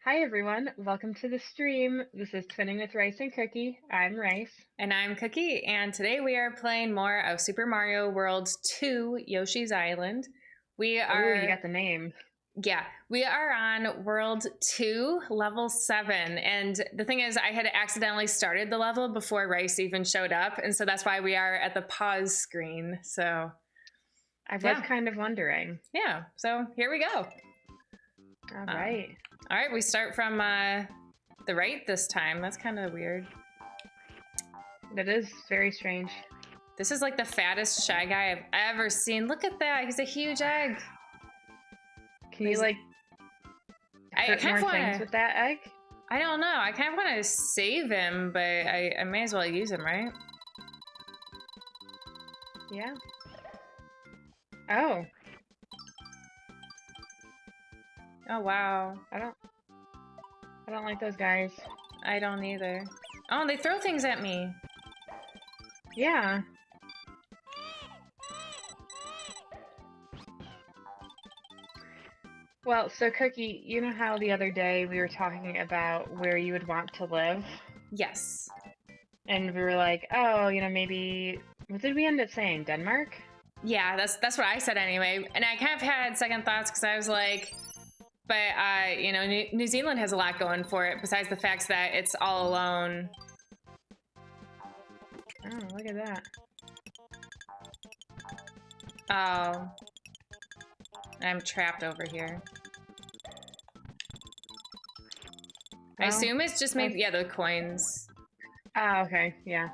Hi everyone, welcome to the stream. This is Twinning with Rice and Cookie. I'm Rice. And I'm Cookie, and today we are playing more of Super Mario World 2 Yoshi's Island. Oh, you got the name. Yeah, we are on World 2, Level 7. And the thing is, I had accidentally started the level before Rice even showed up, and so that's why we are at the pause screen. So, I was kind of wondering. Yeah, so here we go. All right. All right, we start from the right this time. That's kind of weird. That is very strange. This is like the fattest Shy Guy I've ever seen. Look at that. He's a huge egg. Can you like hurt more things with that egg? I don't know. I kind of want to save him, but I may as well use him, right? Yeah. Oh. Oh, wow. I don't like those guys. I don't either. Oh, they throw things at me. Yeah. Well, so Cookie, you know how the other day we were talking about where you would want to live? Yes. And we were like, oh, maybe, what did we end up saying? Denmark? Yeah, that's what I said anyway. And I kind of had second thoughts because I was like, but, New Zealand has a lot going for it besides the fact that it's all alone. Oh, look at that. Oh. I'm trapped over here. I assume it's just maybe, yeah, the coins. Oh, okay, yeah.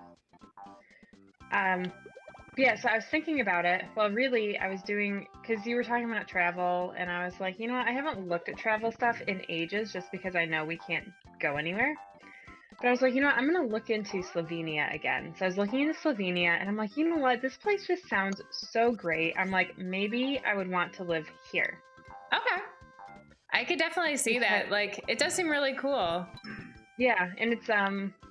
Yeah, so I was thinking about it. Well, really, I was doing, because you were talking about travel, and I was like, you know what, I haven't looked at travel stuff in ages just because I know we can't go anywhere. But I was like, you know what, I'm going to look into Slovenia again. So I was looking into Slovenia, and I'm like, you know what, this place just sounds so great. I'm like, maybe I would want to live here. Okay. I could definitely see that. Like, it does seem really cool. Yeah, and it's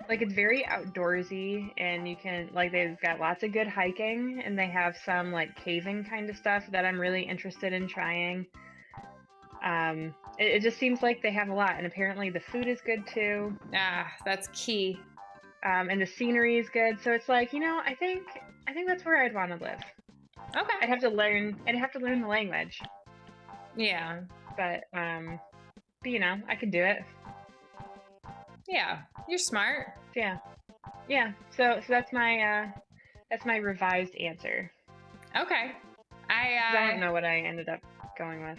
like it's very outdoorsy, and you can like they've got lots of good hiking, and they have some like caving kind of stuff that I'm really interested in trying. It just seems like they have a lot, and apparently the food is good too. Ah, that's key. And the scenery is good, so it's like, you know, I think that's where I'd want to live. Okay. I'd have to learn the language. Yeah. But you know, I could do it. Yeah, you're smart. Yeah. Yeah. So that's my revised answer. Okay. I don't know what I ended up going with.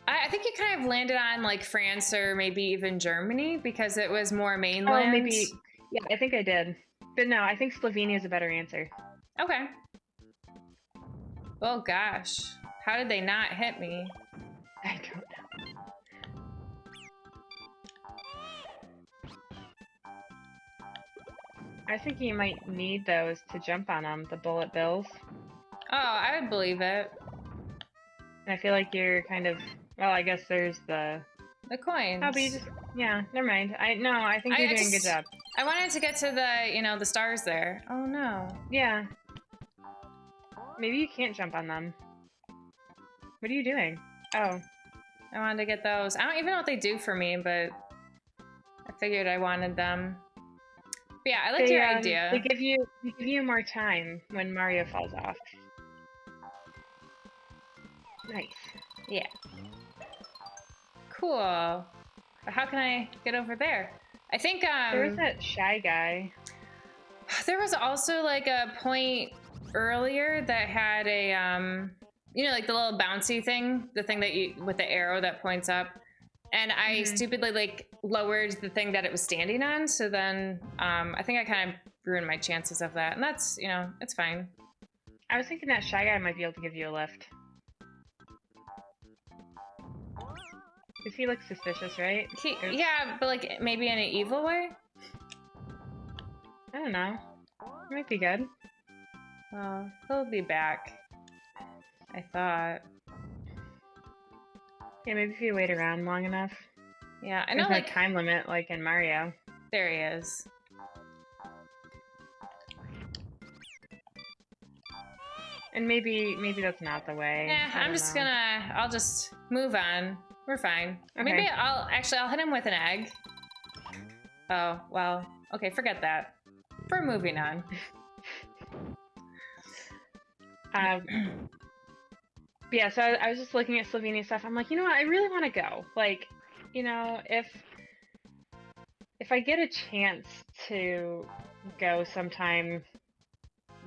I think you kind of landed on like France or maybe even Germany because it was more mainland. Oh, maybe. Yeah, I think I did. But no, I think Slovenia is a better answer. Okay. Oh gosh. How did they not hit me? I don't know. I think you might need those to jump on them, the bullet bills. Oh, I would believe it. And I feel like you're kind of, well, I guess there's the coins. Oh, but you just, yeah, never mind. I think you're doing a good job. I wanted to get to the, the stars there. Oh no. Yeah. Maybe you can't jump on them. What are you doing? Oh. I wanted to get those. I don't even know what they do for me, but I figured I wanted them. But yeah, I liked your idea. They give you more time when Mario falls off. Nice. Yeah. Cool. But how can I get over there? I think there was that Shy Guy. There was also like a point earlier that had a like the little bouncy thing, the thing that you with the arrow that points up. And I stupidly like lowered the thing that it was standing on, so then I think I kind of ruined my chances of that. And that's, it's fine. I was thinking that Shy Guy might be able to give you a lift. Because he looks suspicious, right? Yeah, but like maybe in an evil way? I don't know. It might be good. Well, he'll be back. I thought. Yeah, maybe if you wait around long enough. Yeah, I know. There's no time limit like in Mario. There he is. And maybe that's not the way. Yeah, I'll just move on. We're fine. Okay. Maybe I'll hit him with an egg. Oh, well, okay, forget that. We're moving on. Yeah, so I was just looking at Slovenia stuff. I'm like, you know what? I really want to go. Like, you know, if I get a chance to go sometime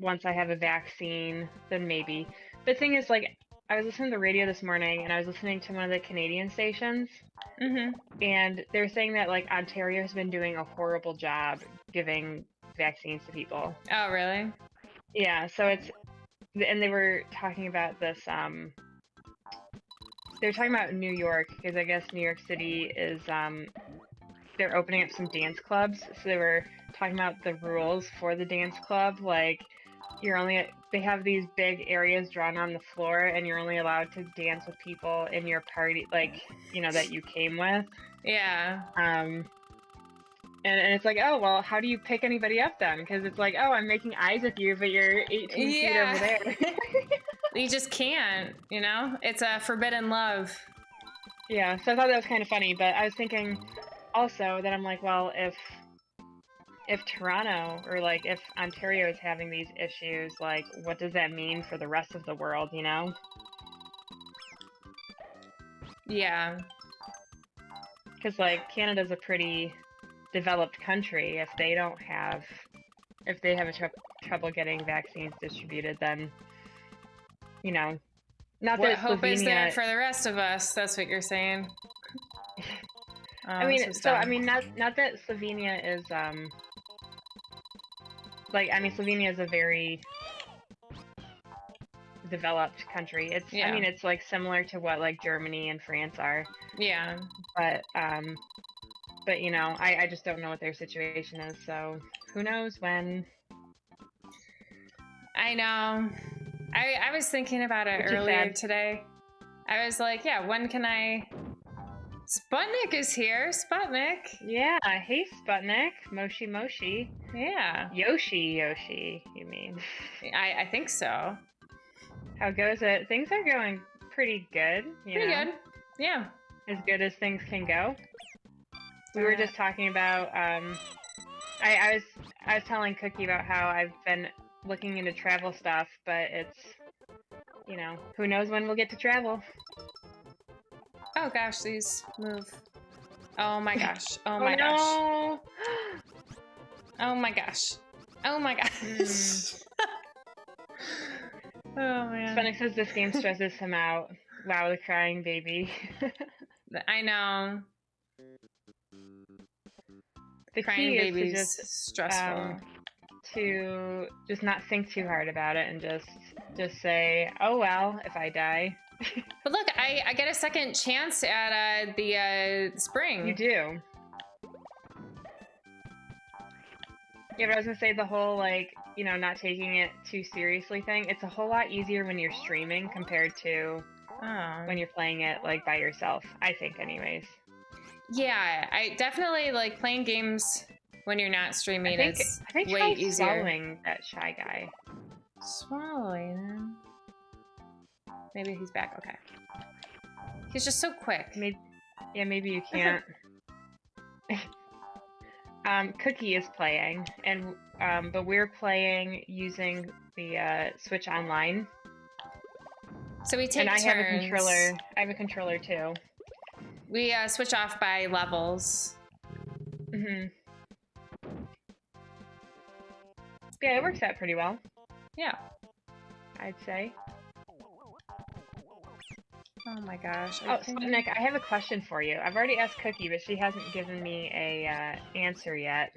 once I have a vaccine, then maybe. The thing is, like, I was listening to the radio this morning, and I was listening to one of the Canadian stations, and they're saying that, like, Ontario has been doing a horrible job giving vaccines to people. Oh, really? Yeah, so and they were talking about this, they were talking about New York, because I guess New York City is, they're opening up some dance clubs, so they were talking about the rules for the dance club, like, they have these big areas drawn on the floor, and you're only allowed to dance with people in your party, like, you know, that you came with. Yeah. And it's like, oh, well, how do you pick anybody up then? Because it's like, oh, I'm making eyes with you, but you're 18 feet over there. You just can't, you know? It's a forbidden love. Yeah, so I thought that was kind of funny, but I was thinking also that I'm like, well, if Toronto or like if Ontario is having these issues, like what does that mean for the rest of the world, you know? Yeah. Because like Canada's a pretty developed country. If they have trouble getting vaccines distributed, then, you know, not what that hope Slovenia, is there for the rest of us? That's what you're saying. I mean, not that Slovenia is Slovenia is a very developed country. It's I mean, it's like similar to what like Germany and France are. Yeah. But you know, I just don't know what their situation is, so who knows when. I know. I was thinking about it earlier today. I was like, yeah, when can I... Sputnik is here. Sputnik. Yeah. Hey, Sputnik. Moshi Moshi. Yeah. Yoshi, you mean. I think so. How goes it? Things are going pretty good, you know? Good. Yeah. As good as things can go. We were just talking about, I was telling Cookie about how I've been looking into travel stuff, but it's, you know, who knows when we'll get to travel. Oh gosh, these move. Oh my gosh. Oh my gosh. Oh my gosh. Oh my gosh. Oh man. Sputnik says this game stresses him out. Wow, the crying baby. I know. The crying key baby's is to just stressful. To just not think too hard about it and just say, oh well, if I die. But look, I get a second chance at the spring. You do. Yeah, but I was gonna say the whole, like, you know, not taking it too seriously thing, it's a whole lot easier when you're streaming compared to when you're playing it, like, by yourself, I think anyways. Yeah, I definitely like playing games when you're not streaming. I think way easier. Swallowing that shy guy. Swallowing him? Maybe he's back. Okay. He's just so quick. Maybe you can't. Cookie is playing, and but we're playing using the Switch Online. So we take turns. And I have a controller too. We switch off by levels. Mhm. Yeah, it works out pretty well. Yeah. I'd say. Oh my gosh. Nick, I have a question for you. I've already asked Cookie, but she hasn't given me a answer yet.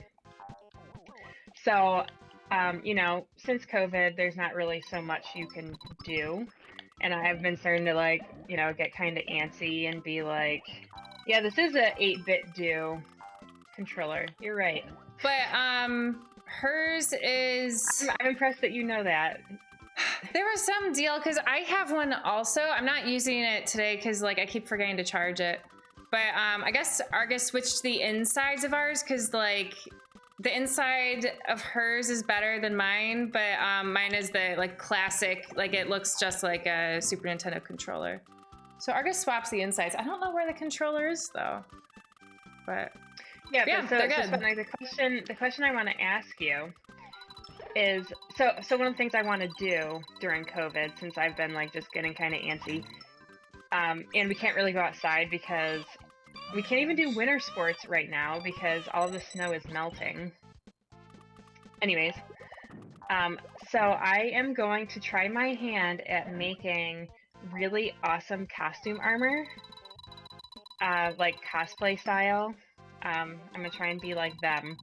So, you know, since COVID, there's not really so much you can do. And I've been starting to, like, you know, get kind of antsy and be like, yeah, this is a 8-bit do controller. You're right. But, hers is... I'm impressed that you know that. There was some deal, because I have one also. I'm not using it today because, like, I keep forgetting to charge it. But I guess Argus switched the insides of ours because, like, the inside of hers is better than mine. But mine is the, like, classic, like, it looks just like a Super Nintendo controller. So Argus swaps the insides. I don't know where the controller is though. But yeah, yeah, but so they're it's just good. like the question I want to ask you is so one of the things I want to do during COVID, since I've been like just getting kind of antsy, and we can't really go outside because we can't even do winter sports right now because all of the snow is melting. Anyways, so I am going to try my hand at making really awesome costume armor, like cosplay style. I'm gonna try and be like them.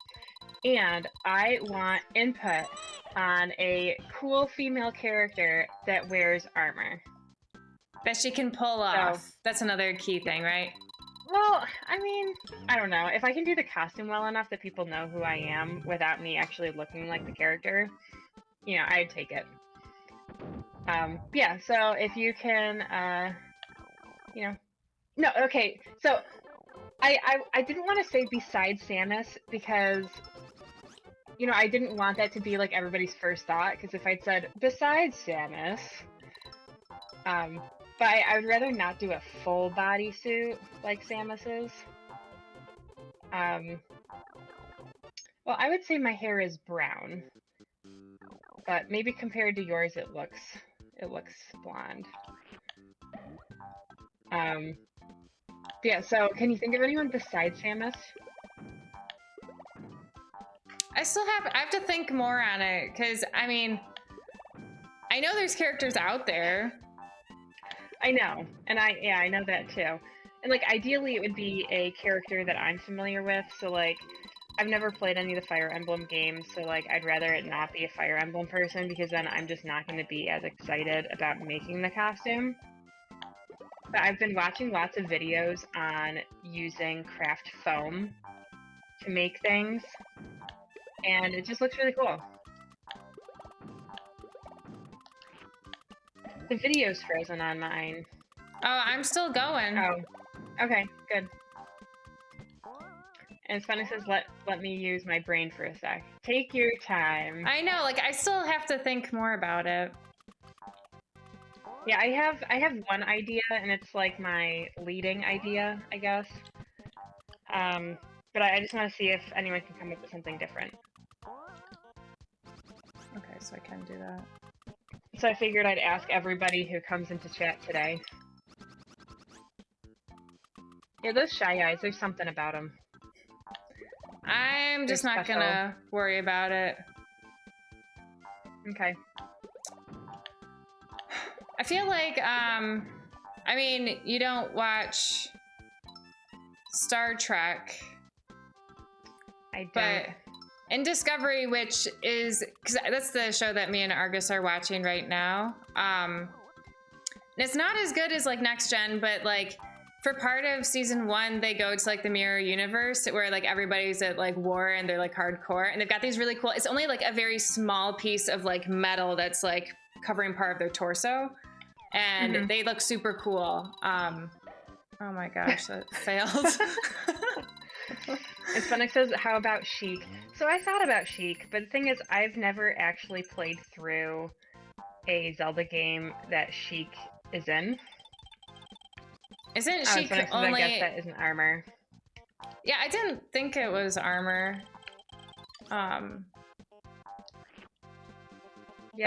And I want input on a cool female character that wears armor. That she can pull off. That's another key thing, right? Well, I mean, I don't know. If I can do the costume well enough that people know who I am without me actually looking like the character, you know, I'd take it. Yeah, so if you can, you know, no, okay, so I didn't want to say besides Samus because, you know, I didn't want that to be like everybody's first thought, because if I'd said besides Samus, but I would rather not do a full bodysuit like Samus's. Well, I would say my hair is brown, but maybe compared to yours, it looks blonde. Yeah. So, can you think of anyone besides Samus? I have to think more on it because I mean, I know there's characters out there. I know, and I know that too. And like ideally, it would be a character that I'm familiar with. So like, I've never played any of the Fire Emblem games, so like I'd rather it not be a Fire Emblem person because then I'm just not going to be as excited about making the costume. But I've been watching lots of videos on using craft foam to make things, and it just looks really cool. The video's frozen on mine. Oh, I'm still going. Oh, okay, good. And Spanish says, let me use my brain for a sec. Take your time. I know, like I still have to think more about it. Yeah, I have one idea, and it's like my leading idea, I guess. But I just want to see if anyone can come up with something different. Okay, so I can do that. So I figured I'd ask everybody who comes into chat today. Yeah, those Shy Eyes, there's something about them. I'm just not gonna worry about it. Okay. I feel like, I mean, you don't watch Star Trek. I don't. But in Discovery, which is, because that's the show that me and Argus are watching right now. And it's not as good as like Next Gen, but like for part of season 1, they go to like the mirror universe where like everybody's at like war and they're like hardcore, and they've got these really cool, it's only like a very small piece of like metal that's like covering part of their torso, and they look super cool. Oh my gosh, that failed. And Spunick says, how about Sheik? So I thought about Sheik, but the thing is, I've never actually played through a Zelda game that Sheik is in. Isn't Sheik only... I guess that isn't armor. Yeah, I didn't think it was armor. Yeah,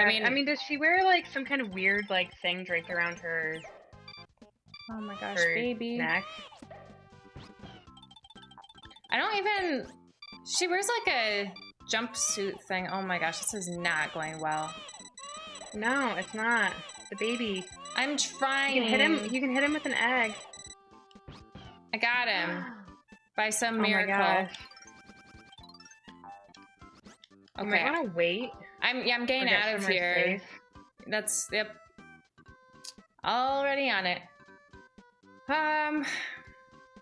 I mean, does she wear like some kind of weird like thing draped around her? Oh my gosh, her baby. neck? I don't even... She wears like a jumpsuit thing. Oh my gosh, this is not going well. No, it's not. The baby. I'm trying. You can hit him. You can hit him with an egg. I got him by some Oh miracle. my gosh. Okay. You might want to wait. I'm getting out of here. That's yep. Already on it.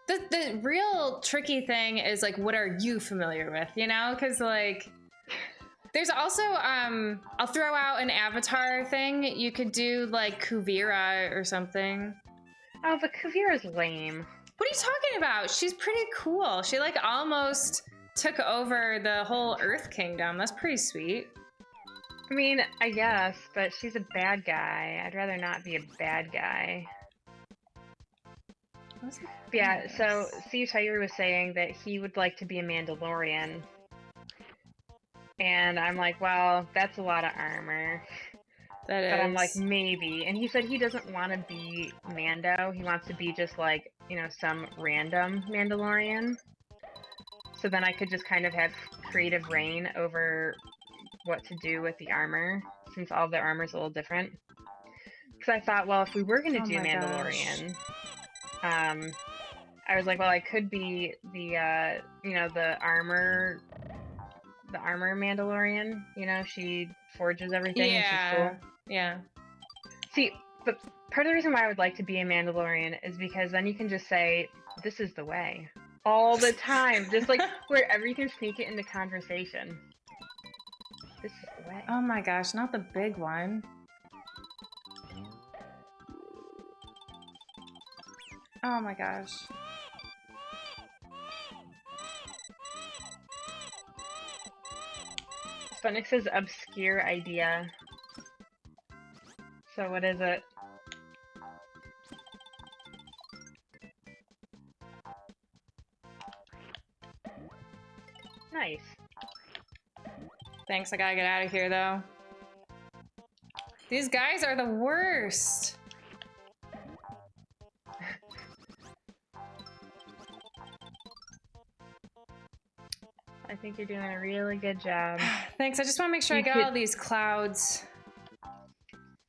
The real tricky thing is like, what are you familiar with? You know, because like. There's also, I'll throw out an avatar thing. You could do like Kuvira or something. Oh, but Kuvira's lame. What are you talking about? She's pretty cool. She like almost took over the whole Earth Kingdom. That's pretty sweet. I mean, I guess, but she's a bad guy. I'd rather not be a bad guy. Yeah, so Steve Tiger was saying that he would like to be a Mandalorian. And I'm like, well, that's a lot of armor. That is. But I'm like, maybe. And he said he doesn't want to be Mando. He wants to be just like, some random Mandalorian. So then I could just kind of have creative reign over what to do with the armor, since all the armor's a little different. Because I thought, well, if we were going to do Mandalorian, I was like, well, I could be the, the armor Mandalorian. She forges everything and she's cool. Yeah. See, but part of the reason why I would like to be a Mandalorian is because then you can just say, this is the way. All the time. Just like wherever you can sneak it into conversation. This is the way. Oh my gosh, not the big one. Oh my gosh. Sputnik says obscure idea. So what is it? Nice. Thanks, I gotta get out of here though. These guys are the worst. I think you're doing a really good job. Thanks, I just want to make sure I get all these clouds.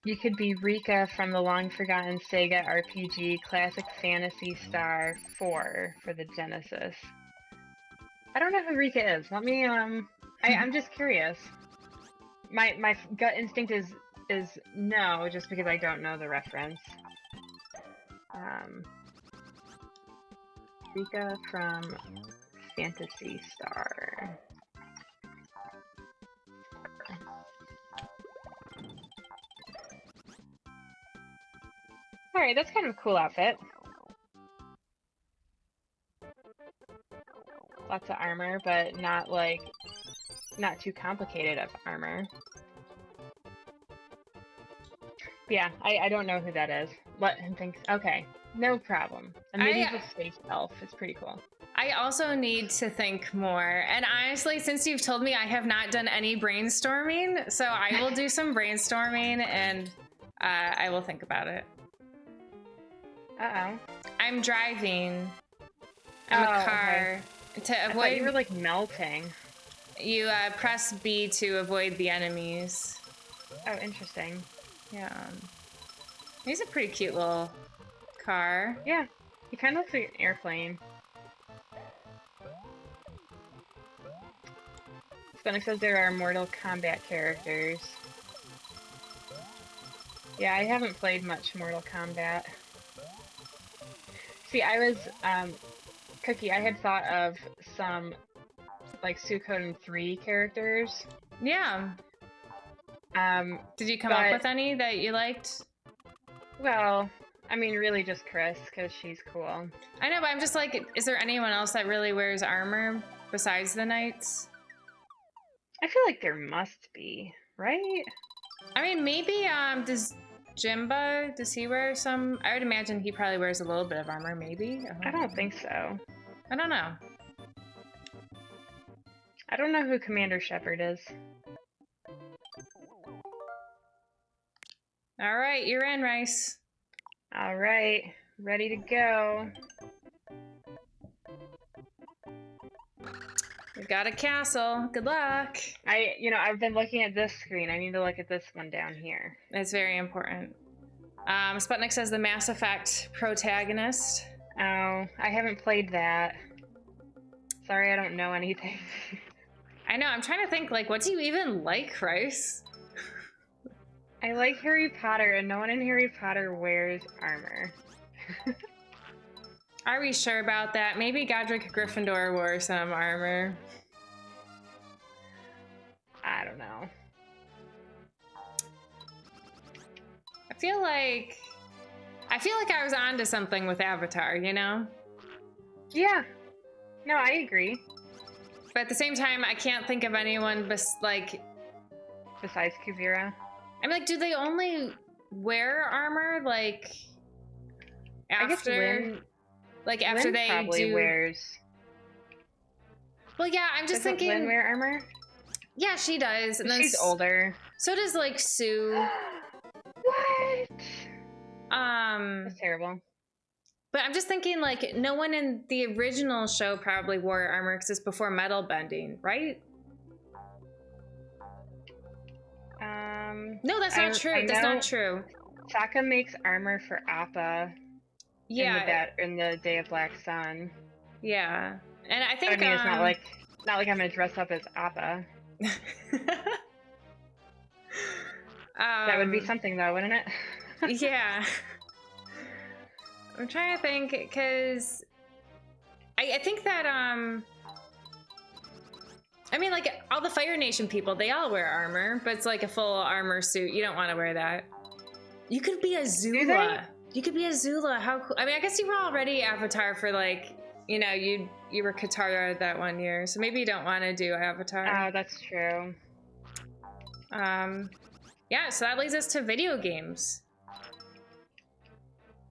You could be Rika from the long-forgotten Sega RPG Classic Phantasy Star 4 for the Genesis. I don't know who Rika is. Let me, I'm just curious. My gut instinct is no, just because I don't know the reference. Rika from Phantasy Star. Alright, that's kind of a cool outfit. Lots of armor, but not too complicated of armor. Yeah, I don't know who that is. Let him think. Okay, no problem. A medieval space elf is pretty cool. I also need to think more. And honestly, since you've told me, I have not done any brainstorming. So I will do some brainstorming and I will think about it. Uh-oh. I'm driving. I'm a car. Okay. To avoid, I thought you were like melting. You press B to avoid the enemies. Oh, interesting. Yeah. He's a pretty cute little car. Yeah. He kind of looks like an airplane. Sputnik says there are Mortal Kombat characters. Yeah, I haven't played much Mortal Kombat. See, I was, Cookie, I had thought of some, like, Suikoden 3 characters. Yeah. Did you come up with any that you liked? Well, I mean, really just Chris, because she's cool. I know, but I'm just like, is there anyone else that really wears armor besides the knights? I feel like there must be, right? I mean, maybe, does Jimba, does he wear some? I would imagine he probably wears a little bit of armor, maybe. I don't think so. I don't know. I don't know who Commander Shepard is. All right, you're in, Rice. All right, ready to go. We've got a castle. Good luck. I've been looking at this screen. I need to look at this one down here. It's very important. Sputnik says the Mass Effect protagonist. Oh, I haven't played that. Sorry, I don't know anything. I know, I'm trying to think, like, what do you even like, Rice? I like Harry Potter, and no one in Harry Potter wears armor. Are we sure about that? Maybe Godric Gryffindor wore some armor. I don't know. I feel like I was onto something with Avatar, you know? Yeah. No, I agree. But at the same time, I can't think of anyone besides Kuvira. I'm like, do they only wear armor, like, after? I guess Like after Lynn they probably do. wears. Well, yeah, I'm just Doesn't thinking. Lynn wear armor? Yeah, she does. And then She's older. So does like Sue. What? That's terrible. But I'm just thinking, like, no one in the original show probably wore armor because it's before metal bending, right? No, that's not true. That's not true. Sokka makes armor for Appa. Yeah. In the Day of Black Sun. Yeah, and I think. I mean, it's not like I'm gonna dress up as Appa. That would be something, though, wouldn't it? Yeah. I'm trying to think, because I think that I mean, like, all the Fire Nation people, they all wear armor, but it's like a full armor suit. You don't want to wear that. You could be a Zula. You could be a Zula. How cool. I mean, I guess you were already Avatar for, like, you know, you were Katara that one year, so maybe you don't want to do Avatar. Oh, that's true. Yeah, so that leads us to video games.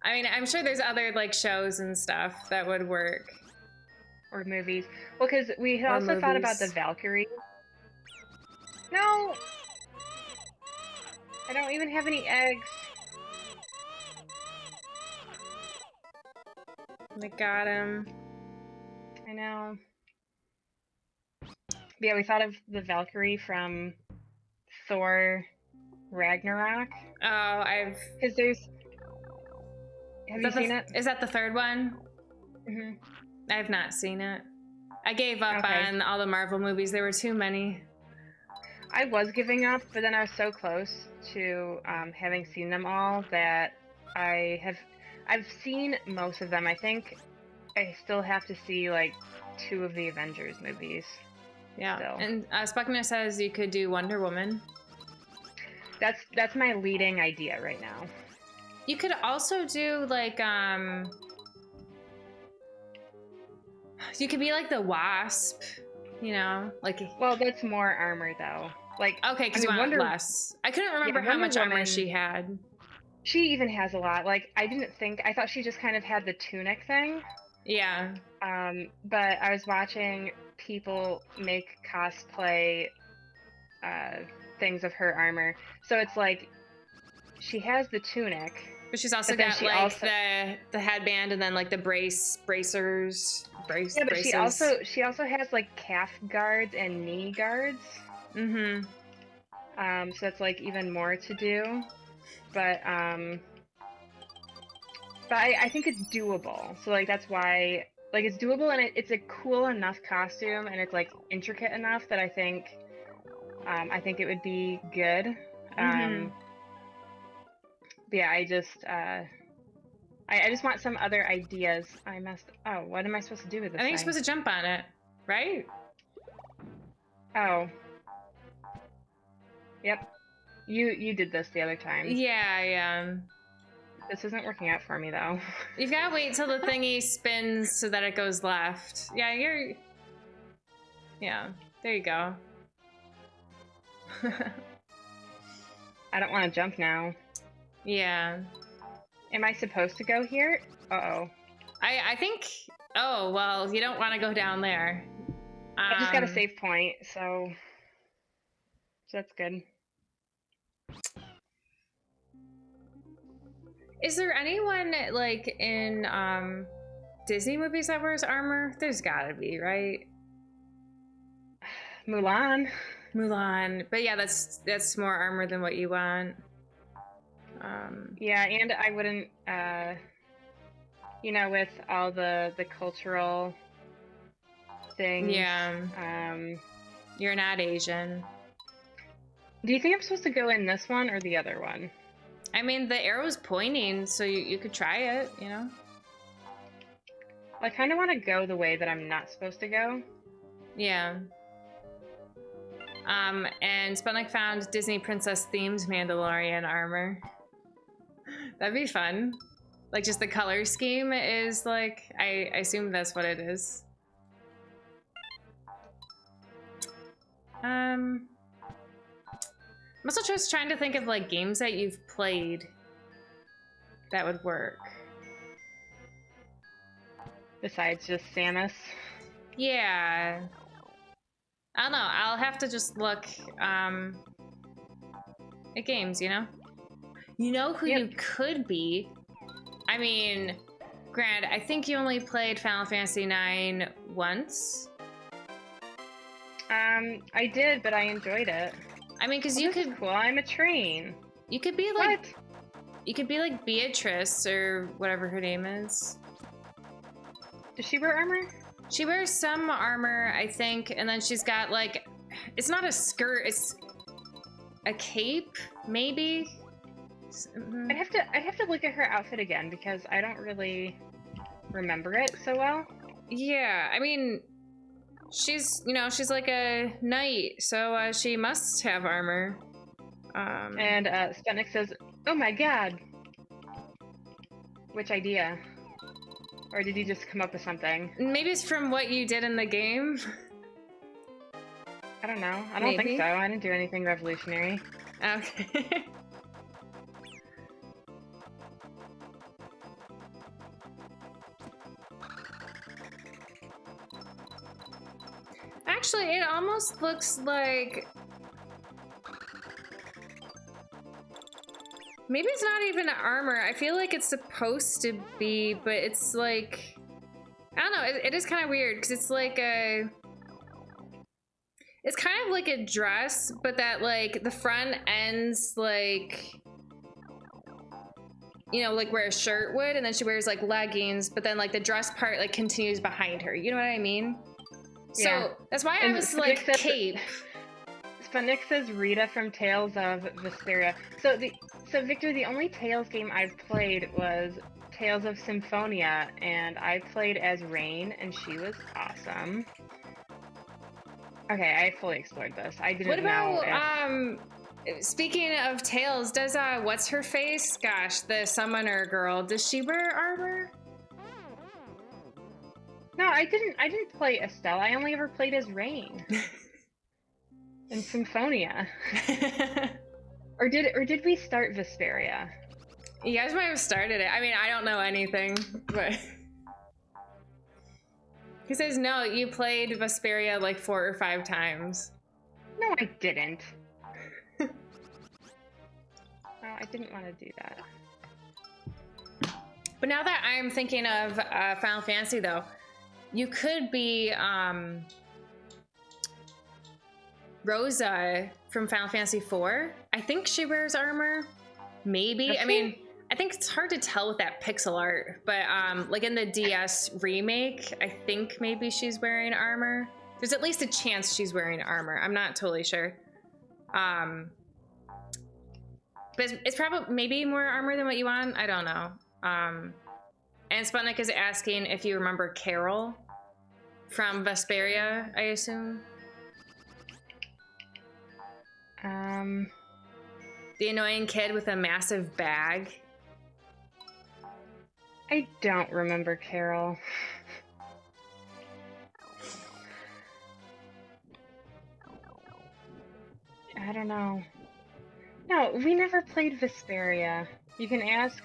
I mean, I'm sure there's other, like, shows and stuff that would work. Or movies. Well, because we had also thought about the Valkyrie. No! I don't even have any eggs. I got him. I know. But yeah, we thought of the Valkyrie from Thor Ragnarok. Oh, Because there's... Have you seen it? Is that the third one? Mm-hmm. I've not seen it. I gave up on all the Marvel movies. There were too many. I was giving up, but then I was so close to having seen them all that I've seen most of them. I think I still have to see like 2 of the Avengers movies. Yeah, still. And Spunkner says you could do Wonder Woman. That's my leading idea right now. You could also do like you could be like the Wasp, you know, like. Well, that's more armor though. Like okay, because you want less. I couldn't remember how much armor she had. She even has a lot. Like I thought she just kind of had the tunic thing. Yeah. But I was watching people make cosplay things of her armor. So it's like she has the tunic. But she's also got like the headband and then like the bracers. Yeah, but braces. she also has like calf guards and knee guards. Mm-hmm. So that's like even more to do. But I think it's doable. So like that's why like it's doable and it's a cool enough costume and it's like intricate enough that I think it would be good. But yeah, I just want some other ideas. Oh, what am I supposed to do with this? I think you're supposed to jump on it, right? Oh. Yep. You did this the other time. Yeah. This isn't working out for me though. You've got to wait till the thingy spins so that it goes left. Yeah, yeah, there you go. I don't want to jump now. Yeah. Am I supposed to go here? Uh-oh. I think... Oh, well, you don't want to go down there. I just got a save point, so that's good. Is there anyone, like, in Disney movies that wears armor? There's gotta be, right? Mulan. But yeah, that's more armor than what you want. Yeah, and I wouldn't, with all the cultural things. Yeah. You're not Asian. Do you think I'm supposed to go in this one or the other one? I mean, the arrow's pointing, so you could try it, you know? I kind of want to go the way that I'm not supposed to go. Yeah. And Spunnik found Disney princess themed Mandalorian armor. That'd be fun. Like, just the color scheme is like, I assume that's what it is. I'm also just trying to think of like games that you've played that would work. Besides just Samus. Yeah. I don't know. I'll have to just look at games, you know? You know who Yep. you could be? I mean, Grant, I think you only played Final Fantasy IX once. I did, but I enjoyed it. I mean, because Well, you this could... is cool. I'm a train. You could be like... What? You could be like Beatrice or whatever her name is. Does she wear armor? She wears some armor, I think, and then she's got like... It's not a skirt, it's a cape, maybe? I'd have to look at her outfit again because I don't really remember it so well. Yeah, I mean, she's, you know, she's like a knight, so she must have armor. And Sputnik says, "Oh my god!" Which idea? Or did you just come up with something? Maybe it's from what you did in the game. I don't know. I don't think so. I didn't do anything revolutionary. Okay. Actually, it almost looks like... Maybe it's not even armor. I feel like it's supposed to be, but it's like... I don't know. It is kind of weird because it's like a... It's kind of like a dress, but that like the front ends like... You know, like where a shirt would, and then she wears like leggings, but then like the dress part like continues behind her. You know what I mean? Yeah. So that's why I was like cape. Sputnik says Rita from Tales of Vesperia. So Victor, the only Tales game I've played was Tales of Symphonia, and I played as Rain, and she was awesome. Okay, I fully explored this. I didn't What know. about speaking of Tales, does what's her face? Gosh, the summoner girl. Does she wear armor? No, I didn't play Estelle. I only ever played as Rain. In Symphonia. or did we start Vesperia? You guys might have started it. I mean, I don't know anything, but he says no, you played Vesperia like 4 or 5 times. No, I didn't. No, I didn't want to do that. But now that I'm thinking of Final Fantasy though, you could be Rosa from Final Fantasy IV. I think she wears armor. Maybe. Does I she? mean, I think it's hard to tell with that pixel art, but like in the DS remake, I think maybe she's wearing armor. There's at least a chance she's wearing armor. I'm not totally sure. But it's probably maybe more armor than what you want. I don't know. And Sputnik is asking if you remember Carol from Vesperia, I assume. The annoying kid with a massive bag. I don't remember Carol. I don't know. No, we never played Vesperia. You can ask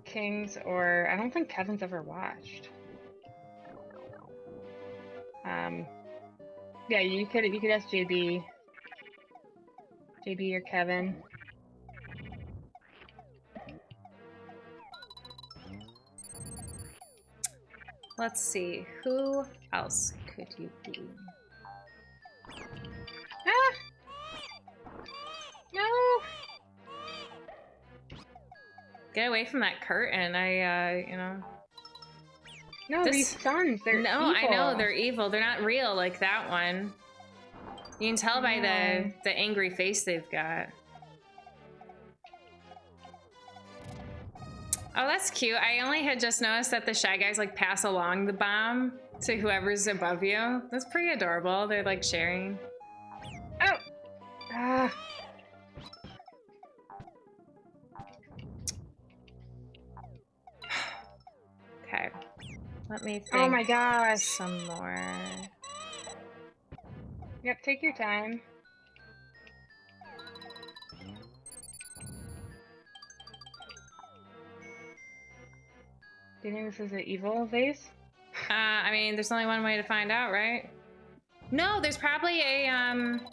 Kings, or I don't think Kevin's ever watched. Yeah, you could ask JB or Kevin. Let's see, who else could you be? Ah! No! Get away from that curtain. You know. No, these suns, they're evil. I know, they're evil. They're not real like that one. You can tell by the angry face they've got. Oh, that's cute. I only had just noticed that the Shy Guys like pass along the bomb to whoever's above you. That's pretty adorable. They're like sharing. Oh! Ah. Okay. Let me think. Oh my gosh. Some more. Yep, take your time. Do you think this is an evil vase? I mean, there's only one way to find out, right? No, there's probably a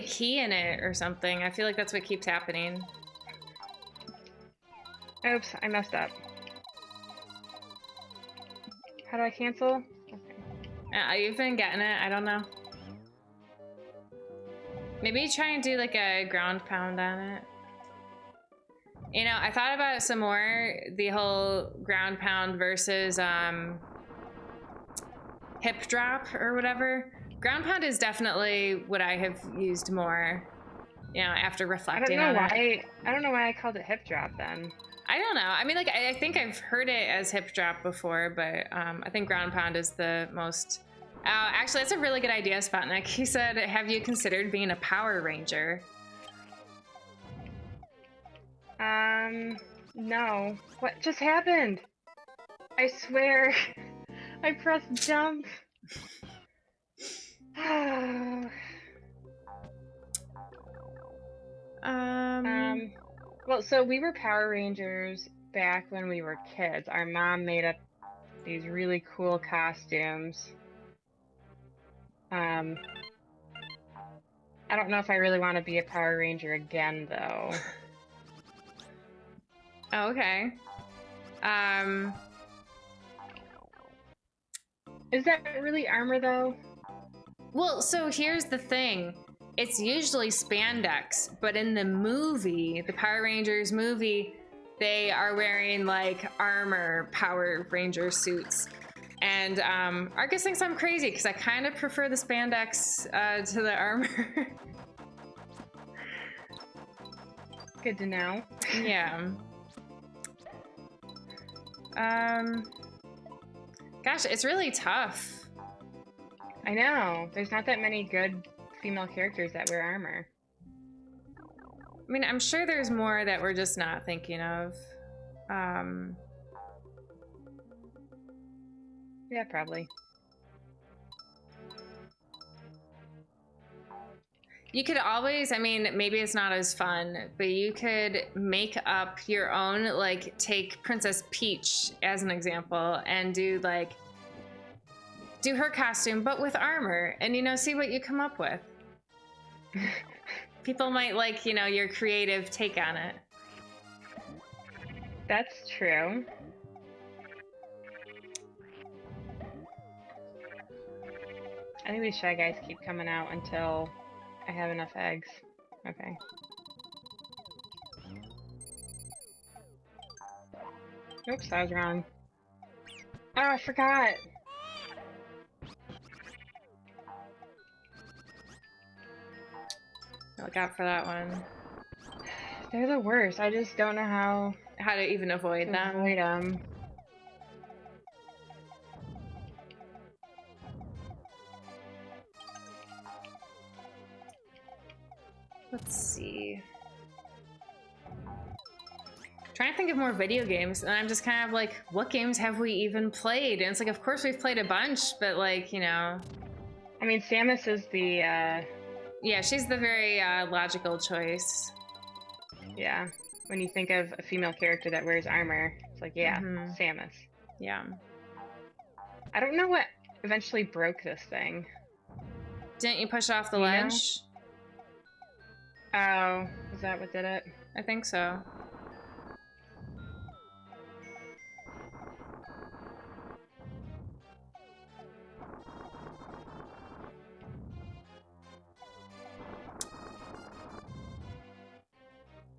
key in it or something. I feel like that's what keeps happening. Oops, I messed up. How do I cancel? Okay. You've been getting it. I don't know. Maybe try and do like a ground pound on it. You know, I thought about it some more. The whole ground pound versus hip drop or whatever. Ground pound is definitely what I have used more. You know, after reflecting on it. I don't know why I called it hip drop then. I don't know. I mean, like, I think I've heard it as hip drop before, but I think ground pound is the most. Actually, that's a really good idea, Sputnik. He said, "Have you considered being a Power Ranger?" No. What just happened? I swear, I pressed jump. Well, so we were Power Rangers back when we were kids. Our mom made up these really cool costumes. I don't know if I really want to be a Power Ranger again, though. Oh, okay. Is that really armor, though? Well, so here's the thing. It's usually spandex, but in the movie, the Power Rangers movie, they are wearing like armor Power Ranger suits. And Arcus thinks I'm crazy because I kind of prefer the spandex to the armor. Good to know. Yeah. Gosh, it's really tough. I know. There's not that many good female characters that wear armor. I mean, I'm sure there's more that we're just not thinking of. Yeah, probably. You could always, I mean, maybe it's not as fun, but you could make up your own, like, take Princess Peach as an example and do her costume, but with armor, and, you know, see what you come up with. People might like, you know, your creative take on it. That's true. I think these Shy Guys keep coming out until I have enough eggs. Okay. Oops, I was wrong. Oh, I forgot! Look out for that one. They're the worst. I just don't know how to even avoid them. Avoid them. Let's see. Trying to think of more video games, and I'm just kind of like, what games have we even played? And it's like, of course we've played a bunch, but like, you know. I mean, Samus is the, Yeah, she's the very logical choice. Yeah, when you think of a female character that wears armor, it's like, yeah, Samus. Yeah. I don't know what eventually broke this thing. Didn't you push it off the ledge? Oh, is that what did it? I think so.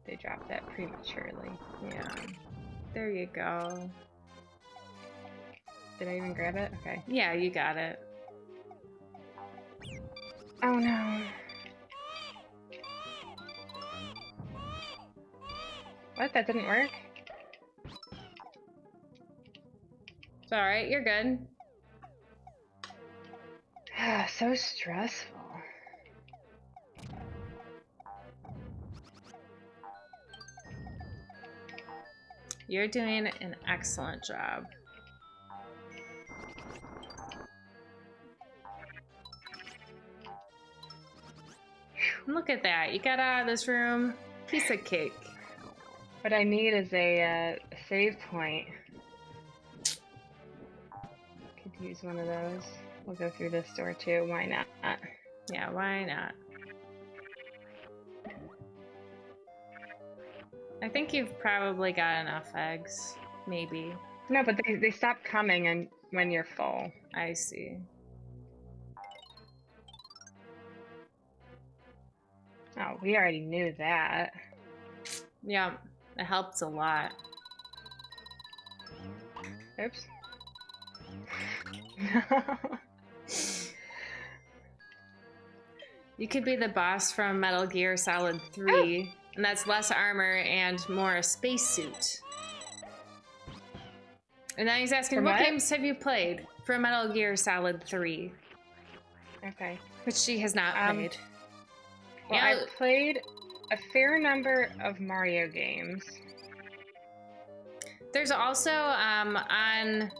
They dropped that prematurely. Yeah. There you go. Did I even grab it? Okay. Yeah, you got it. Oh no. What? That didn't work? It's alright, you're good. So stressful. You're doing an excellent job. Look at that. You got out of this room. Piece of cake. What I need is a save point. Could use one of those. We'll go through this door too. Why not? Yeah, why not? I think you've probably got enough eggs. Maybe. No, but they stop coming and when you're full. I see. Oh, we already knew that. Yeah, it helps a lot. Oops. You could be the boss from Metal Gear Solid 3, and that's less armor and more a spacesuit. And then he's asking, what games have you played for Metal Gear Solid 3? Okay. Which she has not played. Well, Yeah. I've played a fair number of Mario games. There's also the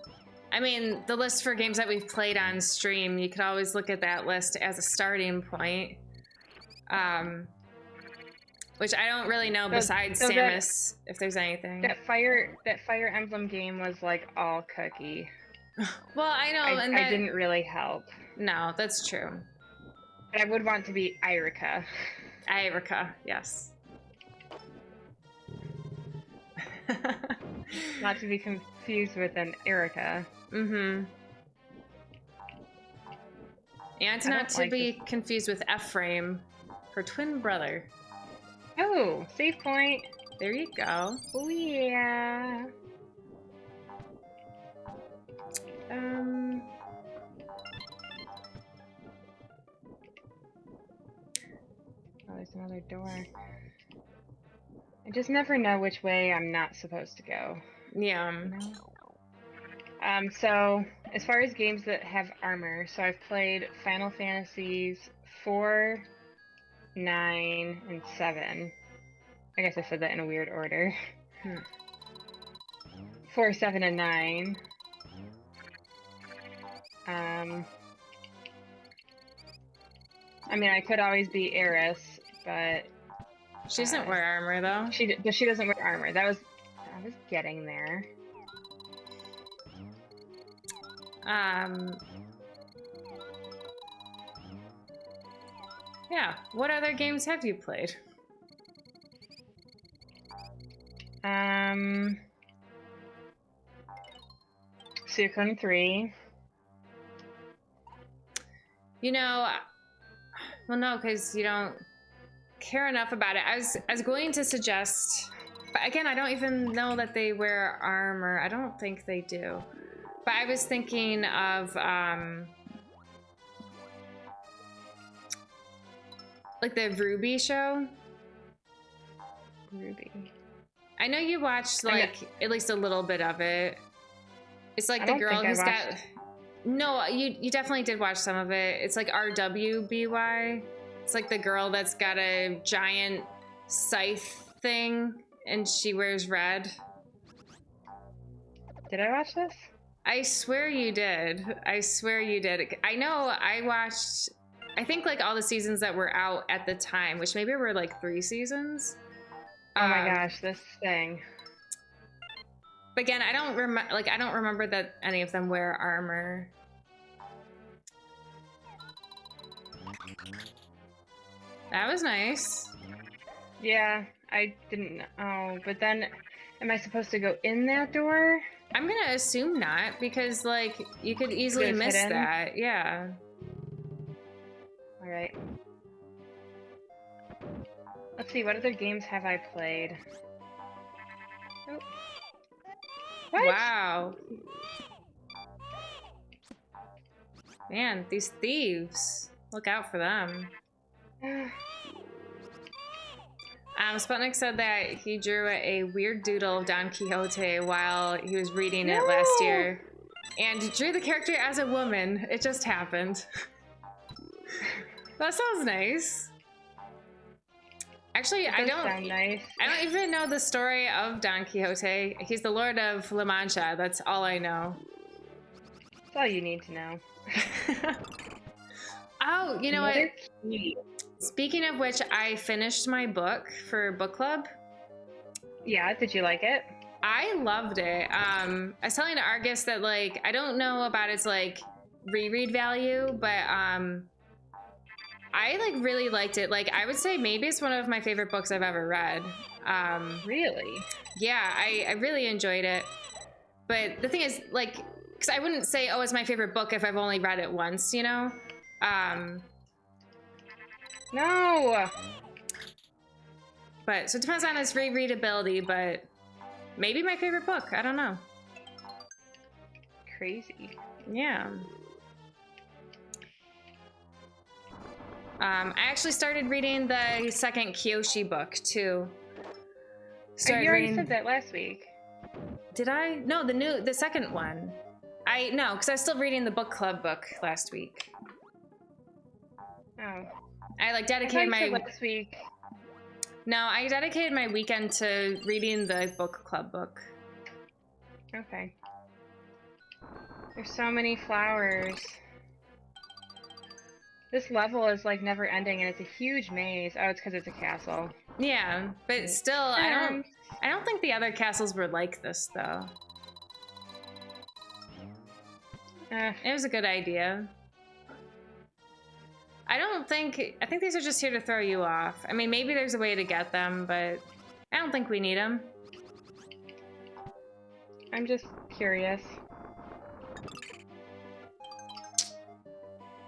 list for games that we've played on stream. You could always look at that list as a starting point. Which I don't really know besides Samus if there's anything. That Fire Emblem game was like all cookie. Well, I know, I didn't really help. No, that's true. But I would want to be Irika. Irika, yes. Not to be confused with an Erica. Mm-hmm. And not to be confused with Ephraim, her twin brother. Oh, save point. There you go. Oh yeah. Oh, there's another door. I just never know which way I'm not supposed to go. Yeah. So as far as games that have armor, so I've played Final Fantasies 4, 9, and 7. I guess I said that in a weird order. 4, 7, and 9. I mean, I could always be Eris, but she doesn't wear armor though. But she doesn't wear armor. I was getting there. Yeah. What other games have you played? Suicune 3. You know, well, no, because you don't care enough about it. I was going to suggest, but again, I don't even know that they wear armor. I don't think they do. But I was thinking of like the Ruby show. Ruby. I know you watched like at least a little bit of it. It's like the girl who's got. No, you definitely did watch some of it. It's like RWBY. It's like the girl that's got a giant scythe thing and she wears red. Did I watch this? I swear you did. I swear you did. I know I watched, I think like all the seasons that were out at the time, which maybe were like 3 seasons. Oh my gosh, this thing. But again, I don't remember that any of them wear armor. That was nice. Yeah, I didn't know. But then, am I supposed to go in that door? I'm gonna assume not, because like you could easily miss that. Yeah. All right. Let's see, what other games have I played? Oh. What? Wow. Man, these thieves. Look out for them. Sputnik said that he drew a weird doodle of Don Quixote while he was reading it last year. And drew the character as a woman. It just happened. That sounds nice. Actually, I don't even know the story of Don Quixote. He's the Lord of La Mancha. That's all I know. That's all you need to know. Oh, you know what? Speaking of which, I finished my book for book club. Yeah, did you like it? I loved it. I was telling to Argus that like I don't know about its like reread value, but I like really liked it. Like I would say maybe it's one of my favorite books I've ever read. Really? Yeah, I really enjoyed it. But the thing is, like, because I wouldn't say, oh, it's my favorite book if I've only read it once, you know? No! But, so it depends on its rereadability, but maybe my favorite book. I don't know. Crazy. Yeah. I actually started reading the second Yoshi book, too. You already said that last week. Did I? No, the second one. No, because I was still reading the book club book last week. Oh. I like dedicated my last week. No, I dedicated my weekend to reading the book club book. Okay. There's so many flowers. This level is like never ending, and it's a huge maze. Oh, it's because it's a castle. Yeah, but still, I don't think the other castles were like this though. It was a good idea. I think these are just here to throw you off. I mean, maybe there's a way to get them, but I don't think we need them. I'm just curious.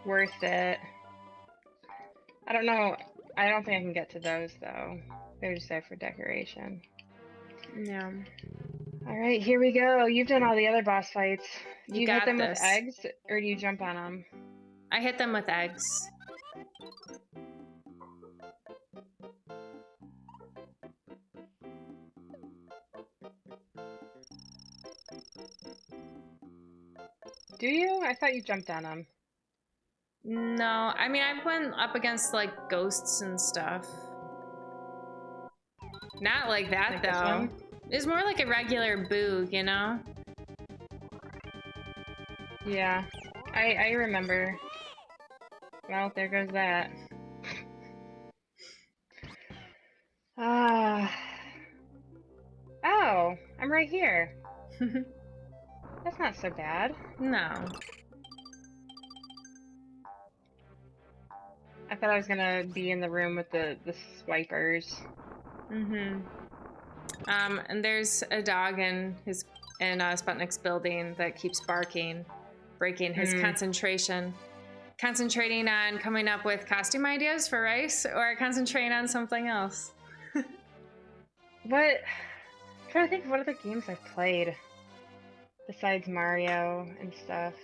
Worth it. I don't know. I don't think I can get to those, though. They're just there for decoration. Yeah. Alright, here we go. You've done all the other boss fights. Do you hit them with eggs, or do you jump on them? I hit them with eggs. Do you? I thought you jumped on them. No, I mean, I went up against, like, ghosts and stuff. Not like that, like though. It's more like a regular boog, you know? Yeah, I remember. Well, there goes that. Oh, I'm right here. That's not so bad. No. I thought I was gonna be in the room with the swipers. Mm-hmm. And there's a dog in Sputnik's building that keeps barking, breaking his concentration. Concentrating on coming up with costume ideas for Rice, or concentrating on something else? What? I'm trying to think of what other games I've played besides Mario and stuff.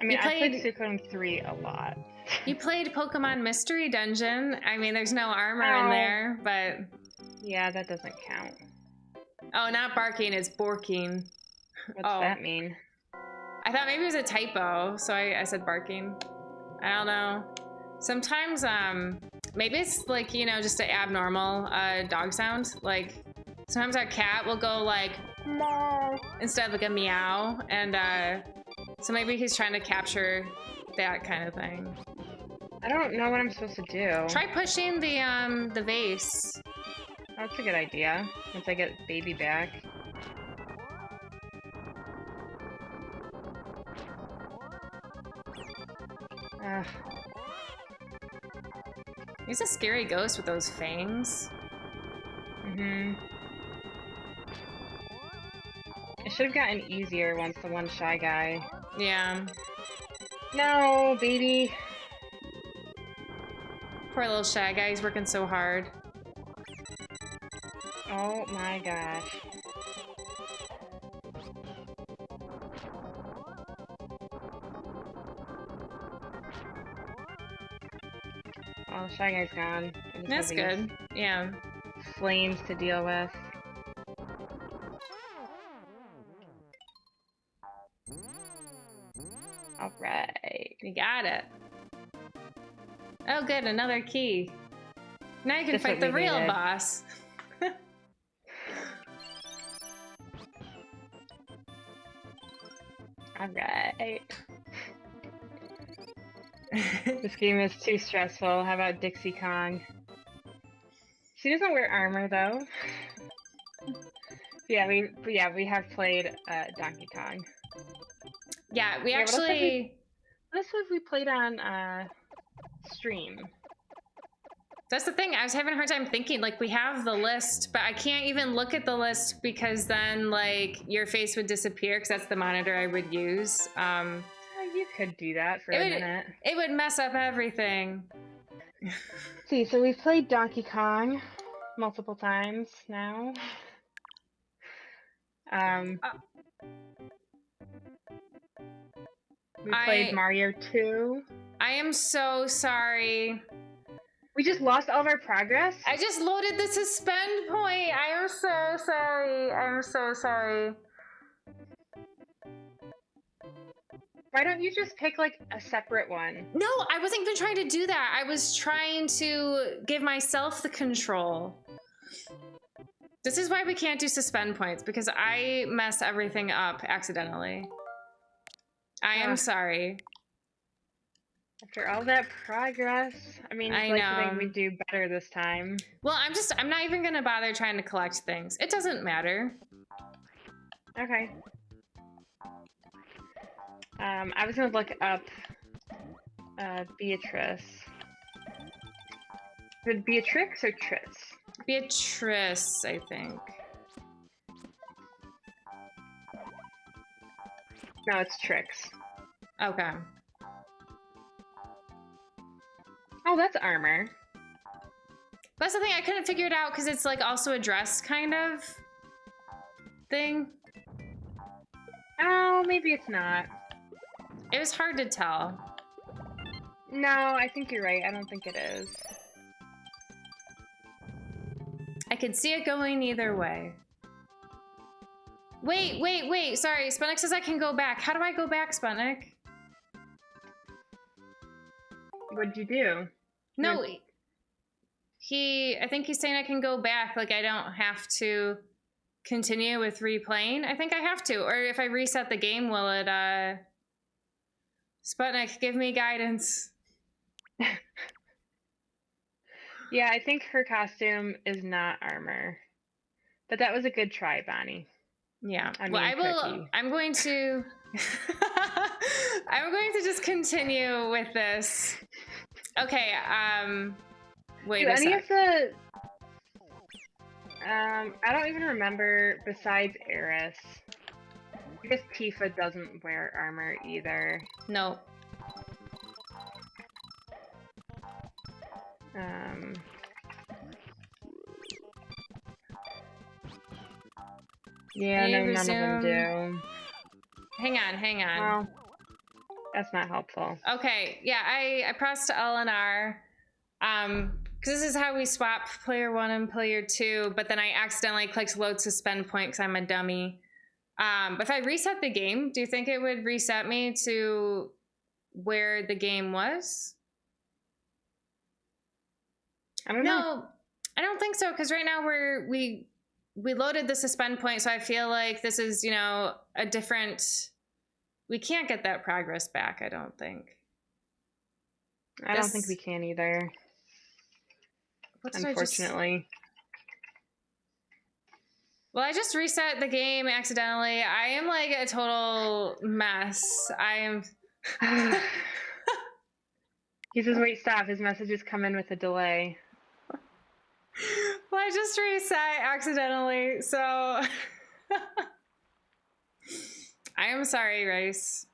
I mean, I played Suikoden 3 a lot. You played Pokemon Mystery Dungeon. I mean, there's no armor in there, but... Yeah, that doesn't count. Oh, not barking, it's borking. What's that mean? I thought maybe it was a typo, so I said barking. I don't know. Sometimes, maybe it's like, you know, just an abnormal dog sound. Like, sometimes our cat will go like, meow, instead of like a meow, and so maybe he's trying to capture that kind of thing. I don't know what I'm supposed to do. Try pushing the vase. That's a good idea. Once I get baby back. He's a scary ghost with those fangs. Mm-hmm. It should have gotten easier once the one shy guy. Yeah. No, baby. Poor little shy guy, he's working so hard. Oh my gosh. Oh, Shy Guy's gone. That's good. Yeah. Flames to deal with. Alright. You got it. Oh good, another key. Now you can fight the real boss. Alright. This game is too stressful. How about Dixie Kong? She doesn't wear armor, though. Yeah, we have played Donkey Kong. Yeah, we Yeah, actually. What else have we played on stream? That's the thing. I was having a hard time thinking. Like, we have the list, but I can't even look at the list because then, like, your face would disappear because that's the monitor I would use. Oh, you could do that for a minute. It would mess up everything. See, so we've played Donkey Kong multiple times now. We played Mario 2. I am so sorry. We just lost all of our progress? I just loaded the suspend point. I am so sorry. I'm so sorry. Why don't you just pick like a separate one? No, I wasn't even trying to do that. I was trying to give myself the control. This is why we can't do suspend points, because I mess everything up accidentally. I am sorry. After all that progress, I mean, I think we do better this time. Well, I'm not even gonna bother trying to collect things. It doesn't matter. Okay. I was gonna look up Beatrice. Is it Beatrix or Tris? Beatrice, I think. No, it's Trix. Okay. Oh, that's armor. That's the thing, I couldn't figure it out because it's like also a dress kind of thing. Oh, maybe it's not. It was hard to tell. No, I think you're right. I don't think it is. I could see it going either way. Wait. Sorry, Sputnik says I can go back. How do I go back, Sputnik? What'd you do? No, I think he's saying I can go back. Like, I don't have to continue with replaying. I think I have to. Or if I reset the game, will it, Sputnik, give me guidance. Yeah, I think her costume is not armor. But that was a good try, Bonnie. Yeah. I'm going to I'm going to just continue with this. Okay, wait a sec. I don't even remember besides Eris. I guess Tifa doesn't wear armor either. No. Yeah, no, none of them do. Hang on. Well, that's not helpful. Okay, yeah, I pressed L and R, because this is how we swap player 1 and player 2, but then I accidentally clicked load suspend point because I'm a dummy. But if I reset the game, do you think it would reset me to where the game was? I don't know. No, I don't think so, because right now we loaded the suspend point, so I feel like this is, you know, a different... We can't get that progress back, I don't think. I don't think we can either. Unfortunately. Well, I just reset the game accidentally. I am like a total mess. I am... He says, wait, stop. His messages come in with a delay. Well, I just reset accidentally, so... I am sorry, Rice.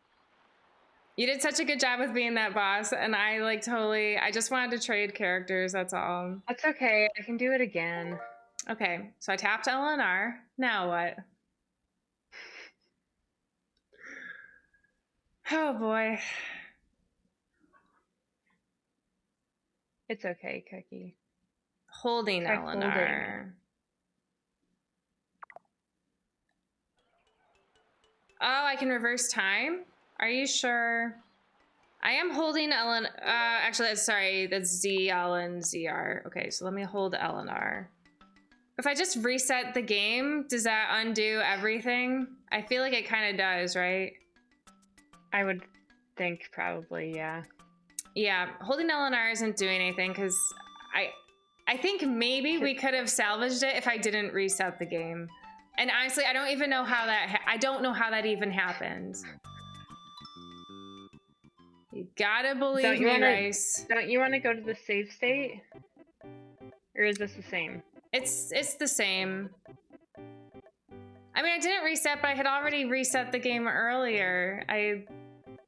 You did such a good job with being that boss, and I like totally... I just wanted to trade characters, that's all. That's okay. I can do it again. Okay, so I tapped L and R. Now what? Oh, boy. It's okay, Cookie. Holding L and R. Oh, I can reverse time? Are you sure? I am holding L and... actually, sorry. That's Z, L, and ZR. Okay, so let me hold L and R. If I just reset the game, does that undo everything? I feel like it kind of does, right? I would think probably, yeah. Yeah, holding L and R isn't doing anything because I think maybe we could have salvaged it if I didn't reset the game. And honestly, I don't even know how that. I don't know how that even happened. You gotta believe me, Rice. Don't you want to go to the save state? Or is this the same? It's the same. I mean, I didn't reset, but I had already reset the game earlier.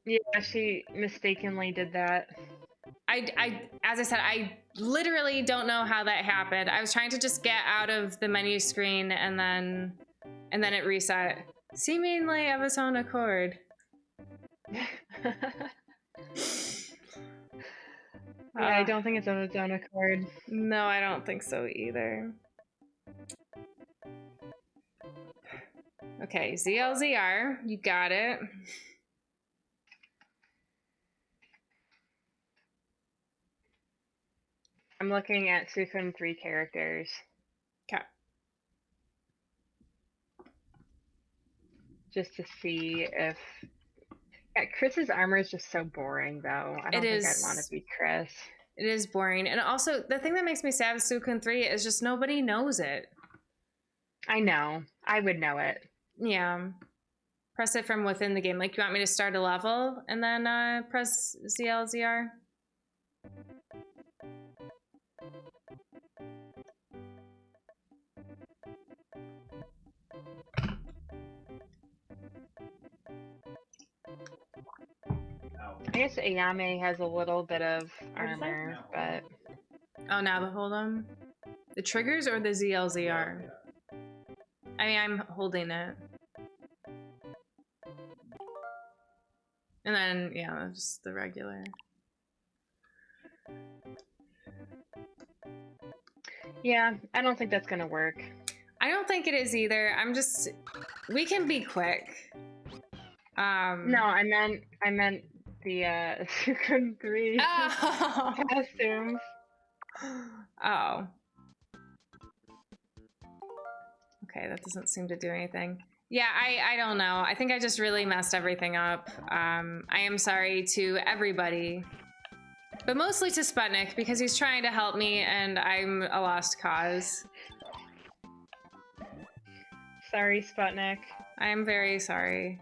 Yeah, she mistakenly did that. As I said, I literally don't know how that happened. I was trying to just get out of the menu screen and then it reset, seemingly of its own accord. Yeah, I don't think it's of its own accord. No, I don't think so either. Okay, ZLZR, you got it. I'm looking at Sukhun 3 characters. Okay. Just to see if... Yeah, Chris's armor is just so boring, though. I don't think I'd want to be Chris. It is boring. And also, the thing that makes me sad with Sukhun 3 is just nobody knows it. I know. I would know it. Yeah. Press it from within the game. Like, you want me to start a level and then press ZLZR? I guess Ayame has a little bit of armor, but... Oh, now the hold on. The triggers or the ZLZR? I mean, I'm holding it. And then, yeah, just the regular. Yeah, I don't think that's gonna work. I don't think it is either. I'm just... We can be quick. No, I meant the Sukhun 3 costumes. Oh. Okay, that doesn't seem to do anything. Yeah, I don't know. I think I just really messed everything up. I am sorry to everybody, but mostly to Sputnik because he's trying to help me and I'm a lost cause. Sorry, Sputnik. I am very sorry.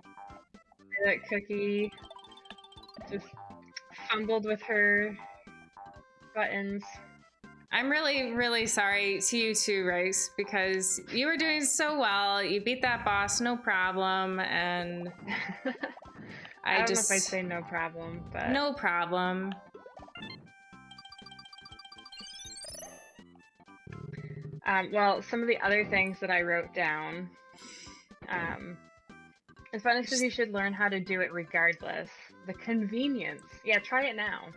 That Cookie just fumbled with her buttons. I'm really, really sorry to you too, Rice, because you were doing so well. You beat that boss, no problem, and I don't know if I'd say no problem, but... No problem. Well, some of the other things that I wrote down... It's funny because you should learn how to do it regardless. The convenience. Yeah, try it now.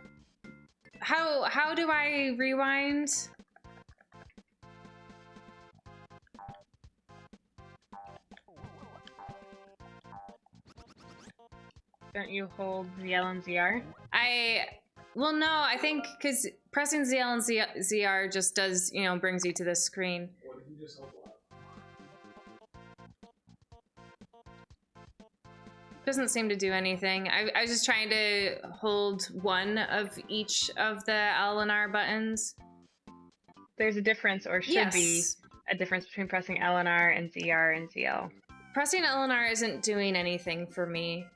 How do I rewind? Don't you hold ZL and ZR? Well, no, I think because pressing ZL and ZR just does, you know, brings you to this screen. What if you just hold up? Doesn't seem to do anything. I was just trying to hold one of each of the L and R buttons. There's a difference, or should be a difference between pressing L and R and ZR and ZL. Pressing L and R isn't doing anything for me.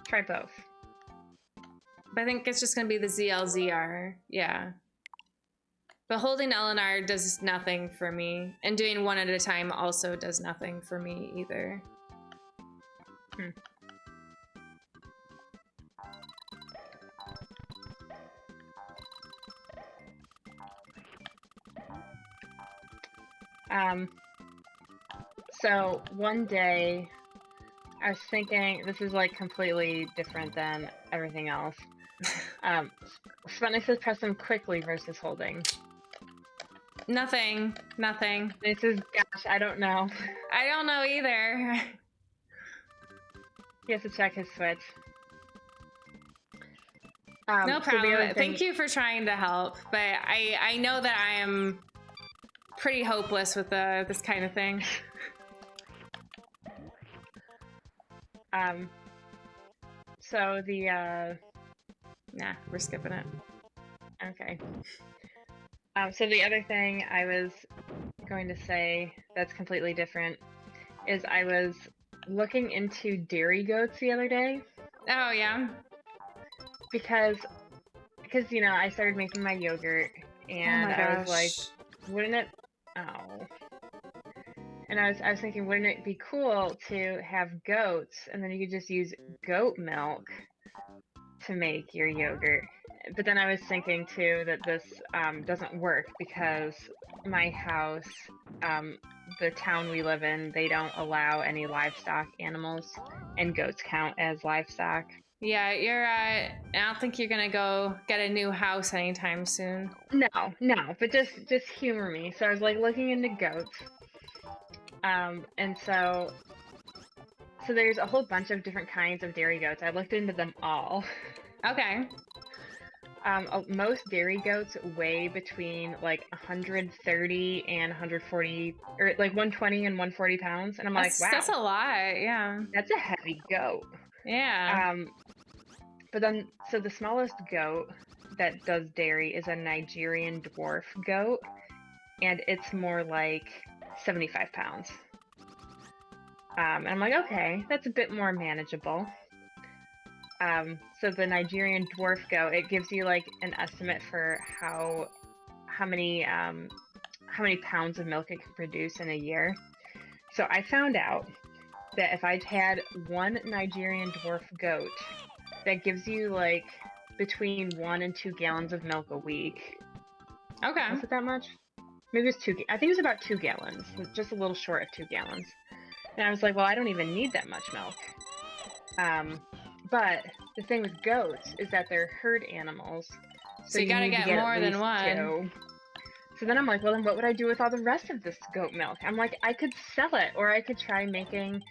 Try both. But I think it's just gonna be the ZL-ZR, yeah. But holding L and R does nothing for me. And doing one at a time also does nothing for me either. So one day I was thinking, this is like completely different than everything else. Sputnik says press them quickly versus holding. Nothing. This is, gosh, I don't know. I don't know either. He has to check his Switch. No problem. Thank you for trying to help, but I know that I am pretty hopeless with this kind of thing. So the Nah, we're skipping it. Okay. So the other thing I was going to say that's completely different is I was looking into dairy goats the other day Oh yeah. because you know, I started making my yogurt Oh and my I was like, gosh. wouldn't it oh. And I was thinking, wouldn't it be cool to have goats and then you could just use goat milk to make your yogurt? But then I was thinking too that this doesn't work because my house, um, the town we live in, they don't allow any livestock animals, and goats count as livestock. Yeah, you're. I don't think you're gonna go get a new house anytime soon. No, no, but just humor me. So I was like looking into goats, and so there's a whole bunch of different kinds of dairy goats. I looked into them all. Okay. Most dairy goats weigh between like 130 and 140, or like 120 and 140 pounds, and I'm like, wow, That's a lot. Yeah. that's a heavy goat. Yeah. But then, so the smallest goat that does dairy is a Nigerian dwarf goat, and it's more like 75 pounds. And I'm like, okay, that's a bit more manageable. So the Nigerian dwarf goat, it gives you like an estimate for how many pounds of milk it can produce in a year. So I found out that if I had one Nigerian dwarf goat, that gives you like between 1 and 2 gallons of milk a week. Okay. Was it that much? Maybe it's 2. I think it was about 2 gallons, just a little short of 2 gallons. And I was like, well, I don't even need that much milk. But the thing with goats is that they're herd animals, So you gotta need to get more at than least one. 2. So then I'm like, well, then what would I do with all the rest of this goat milk? I'm like, I could sell it, or I could try making,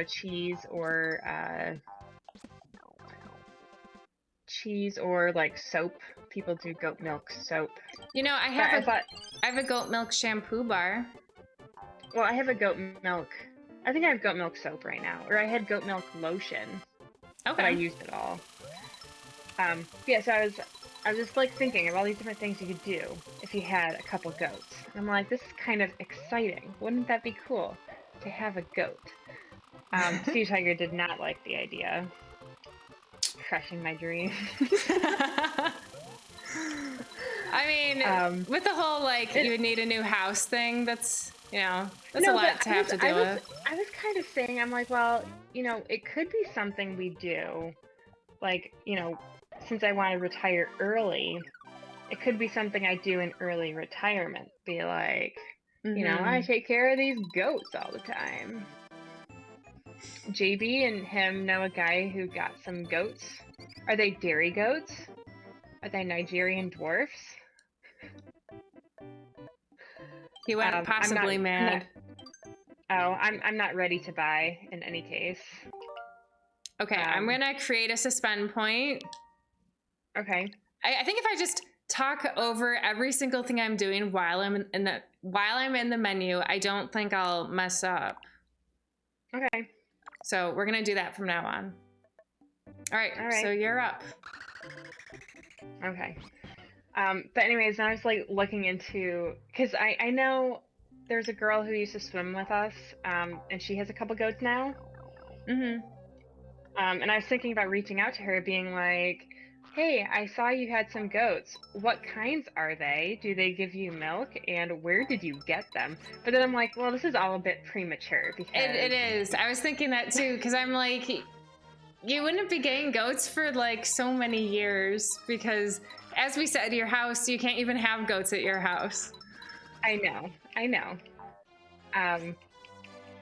cheese or like soap. People do goat milk soap. You know, I have a goat milk shampoo bar. Well, I have a goat milk. I think I have goat milk soap right now, or I had goat milk lotion. Okay. But I used it all. Yeah. So I was just like thinking of all these different things you could do if you had a couple goats. And I'm like, this is kind of exciting. Wouldn't that be cool to have a goat? Sea Tiger did not like the idea. Crushing my dream. I mean, with the whole like you would need a new house thing, that's a lot to have to deal with. I was kind of saying, I'm like, well, it could be something we do, like, since I want to retire early, it could be something I do in early retirement. Be like, I take care of these goats all the time. JB and him know a guy who got some goats. Are they dairy goats? Are they Nigerian dwarfs? He went possibly mad. I'm not ready to buy in any case. Okay, I'm gonna create a suspend point. Okay. I think if I just talk over every single thing I'm doing while I'm in the menu, I don't think I'll mess up. Okay. So we're gonna do that from now on. All right. So you're up. Okay. But anyways, I was like looking into, because I know there's a girl who used to swim with us, and she has a couple goats now. Mm-hmm. And I was thinking about reaching out to her, being like, hey, I saw you had some goats. What kinds are they? Do they give you milk? And where did you get them? But then I'm like, well, this is all a bit premature because it is. I was thinking that too, because I'm like, you wouldn't be getting goats for like so many years, because as we said, your house, you can't even have goats at your house. I know.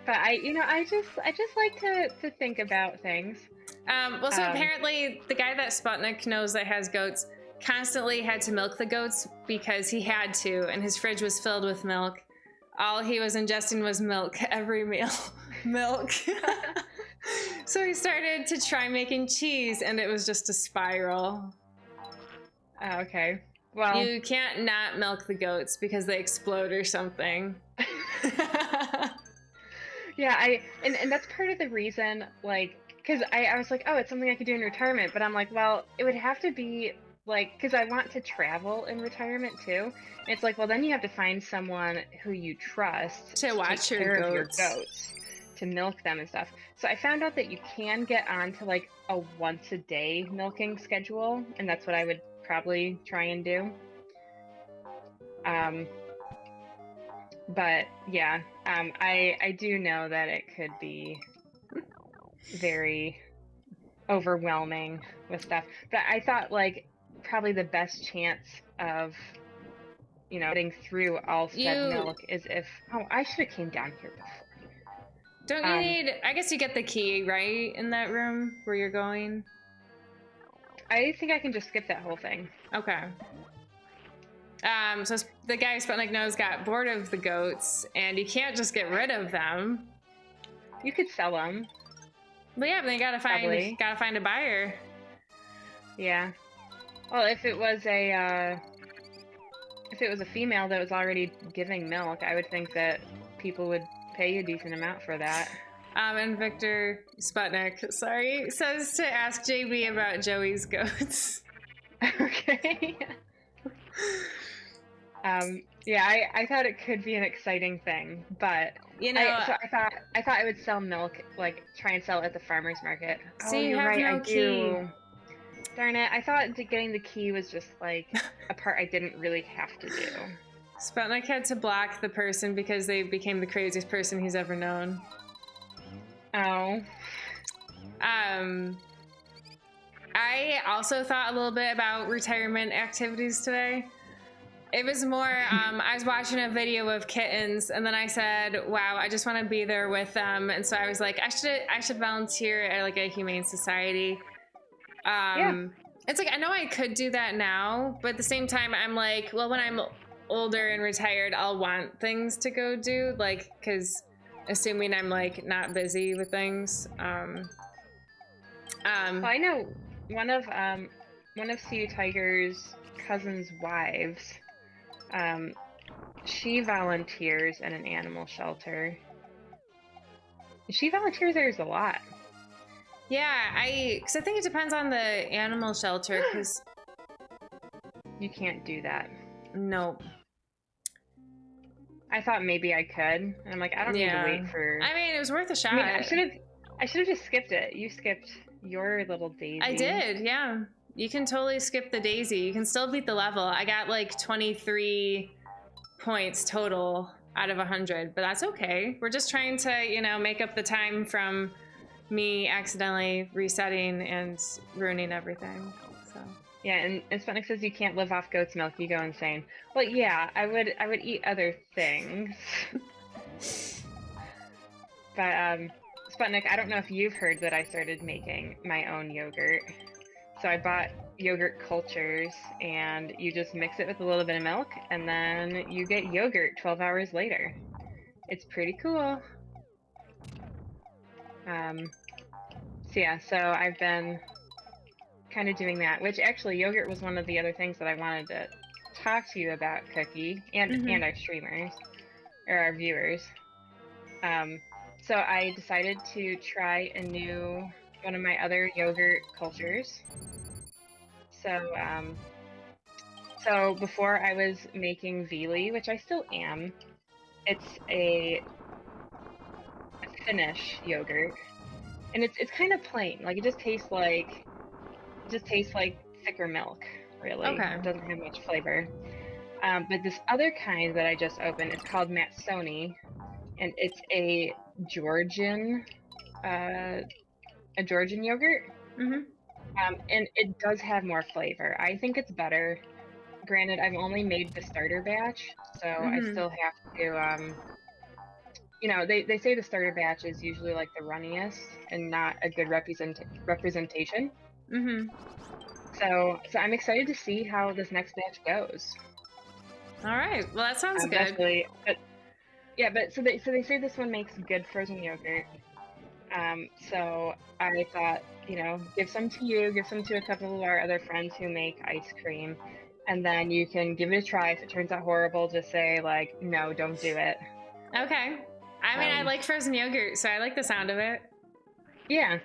But I just like to think about things. So apparently the guy that Sputnik knows that has goats constantly had to milk the goats because he had to, and his fridge was filled with milk. All he was ingesting was milk every meal. Milk. So he started to try making cheese, and it was just a spiral. Okay. Well, you can't not milk the goats because they explode or something. Yeah, and that's part of the reason, like, because I was like, oh, it's something I could do in retirement, but I'm like, well, it would have to be like, because I want to travel in retirement too. And it's like, well, then you have to find someone who you trust To take watch your care of your goats. goats, to milk them and stuff. So I found out that you can get onto like a once a day milking schedule, and that's what I would probably try and do. But yeah, I do know that it could be very overwhelming with stuff. But I thought like probably the best chance of getting through all fed milk is if I should have came down here before. Don't you need? I guess you get the key right in that room where you're going. I think I can just skip that whole thing. Okay. So the guy who Sputnik knows got bored of the goats, and you can't just get rid of them. You could sell them. But yeah, but you gotta find a buyer. Yeah. Well, if it was a female that was already giving milk, I would think that people would pay a decent amount for that. And Victor Sputnik, sorry, says to ask JB about Joey's goats. Okay. Yeah, I thought it could be an exciting thing, but I thought I would sell milk, like try and sell it at the farmer's market. See, you're right, no key. Do. Darn it! I thought getting the key was just like a part I didn't really have to do. Sputnik had to block the person because they became the craziest person he's ever known. Oh. I also thought a little bit about retirement activities today. It was more, I was watching a video of kittens, and then I said, wow, I just want to be there with them. And so I was like, I should volunteer at like a humane society. Yeah. It's like, I know I could do that now, but at the same time, I'm like, well, when I'm older and retired, I'll want things to go do, like, because assuming I'm like not busy with things. Well, I know one of Sea Tiger's cousin's wives. She volunteers at an animal shelter. She volunteers there a lot. Yeah, because I think it depends on the animal shelter. Because you can't do that. Nope. I thought maybe I could, and I'm like, I don't need to wait for. I mean, it was worth a shot. I mean, I should have just skipped it. You skipped your little daisy. I did, yeah. You can totally skip the daisy. You can still beat the level. I got like 23 points total out of 100, but that's okay. We're just trying to, make up the time from me accidentally resetting and ruining everything. So yeah, and Sputnik says you can't live off goat's milk. You go insane. Well, yeah, I would eat other things. But Sputnik, I don't know if you've heard that I started making my own yogurt. So I bought yogurt cultures, and you just mix it with a little bit of milk, and then you get yogurt 12 hours later. It's pretty cool. So I've been kind of doing that, which actually yogurt was one of the other things that I wanted to talk to you about, Cookie, and our streamers, or our viewers. So I decided to try one of my other yogurt cultures. So before I was making Vili, which I still am. It's a Finnish yogurt, and it's kind of plain. Like it just tastes like thicker milk. Really, okay. It doesn't have much flavor. But this other kind that I just opened is called Matsoni, and it's a Georgian yogurt. And it does have more flavor. I think it's better. Granted, I've only made the starter batch, so I still have to, they say the starter batch is usually like the runniest and not a good representation. So I'm excited to see how this next batch goes. All right. Well, that sounds good. So they say this one makes good frozen yogurt. So I thought, give some to you, give some to a couple of our other friends who make ice cream, and then you can give it a try. If it turns out horrible, just say like, no, don't do it. Okay. I mean, I like frozen yogurt, so I like the sound of it. Yeah.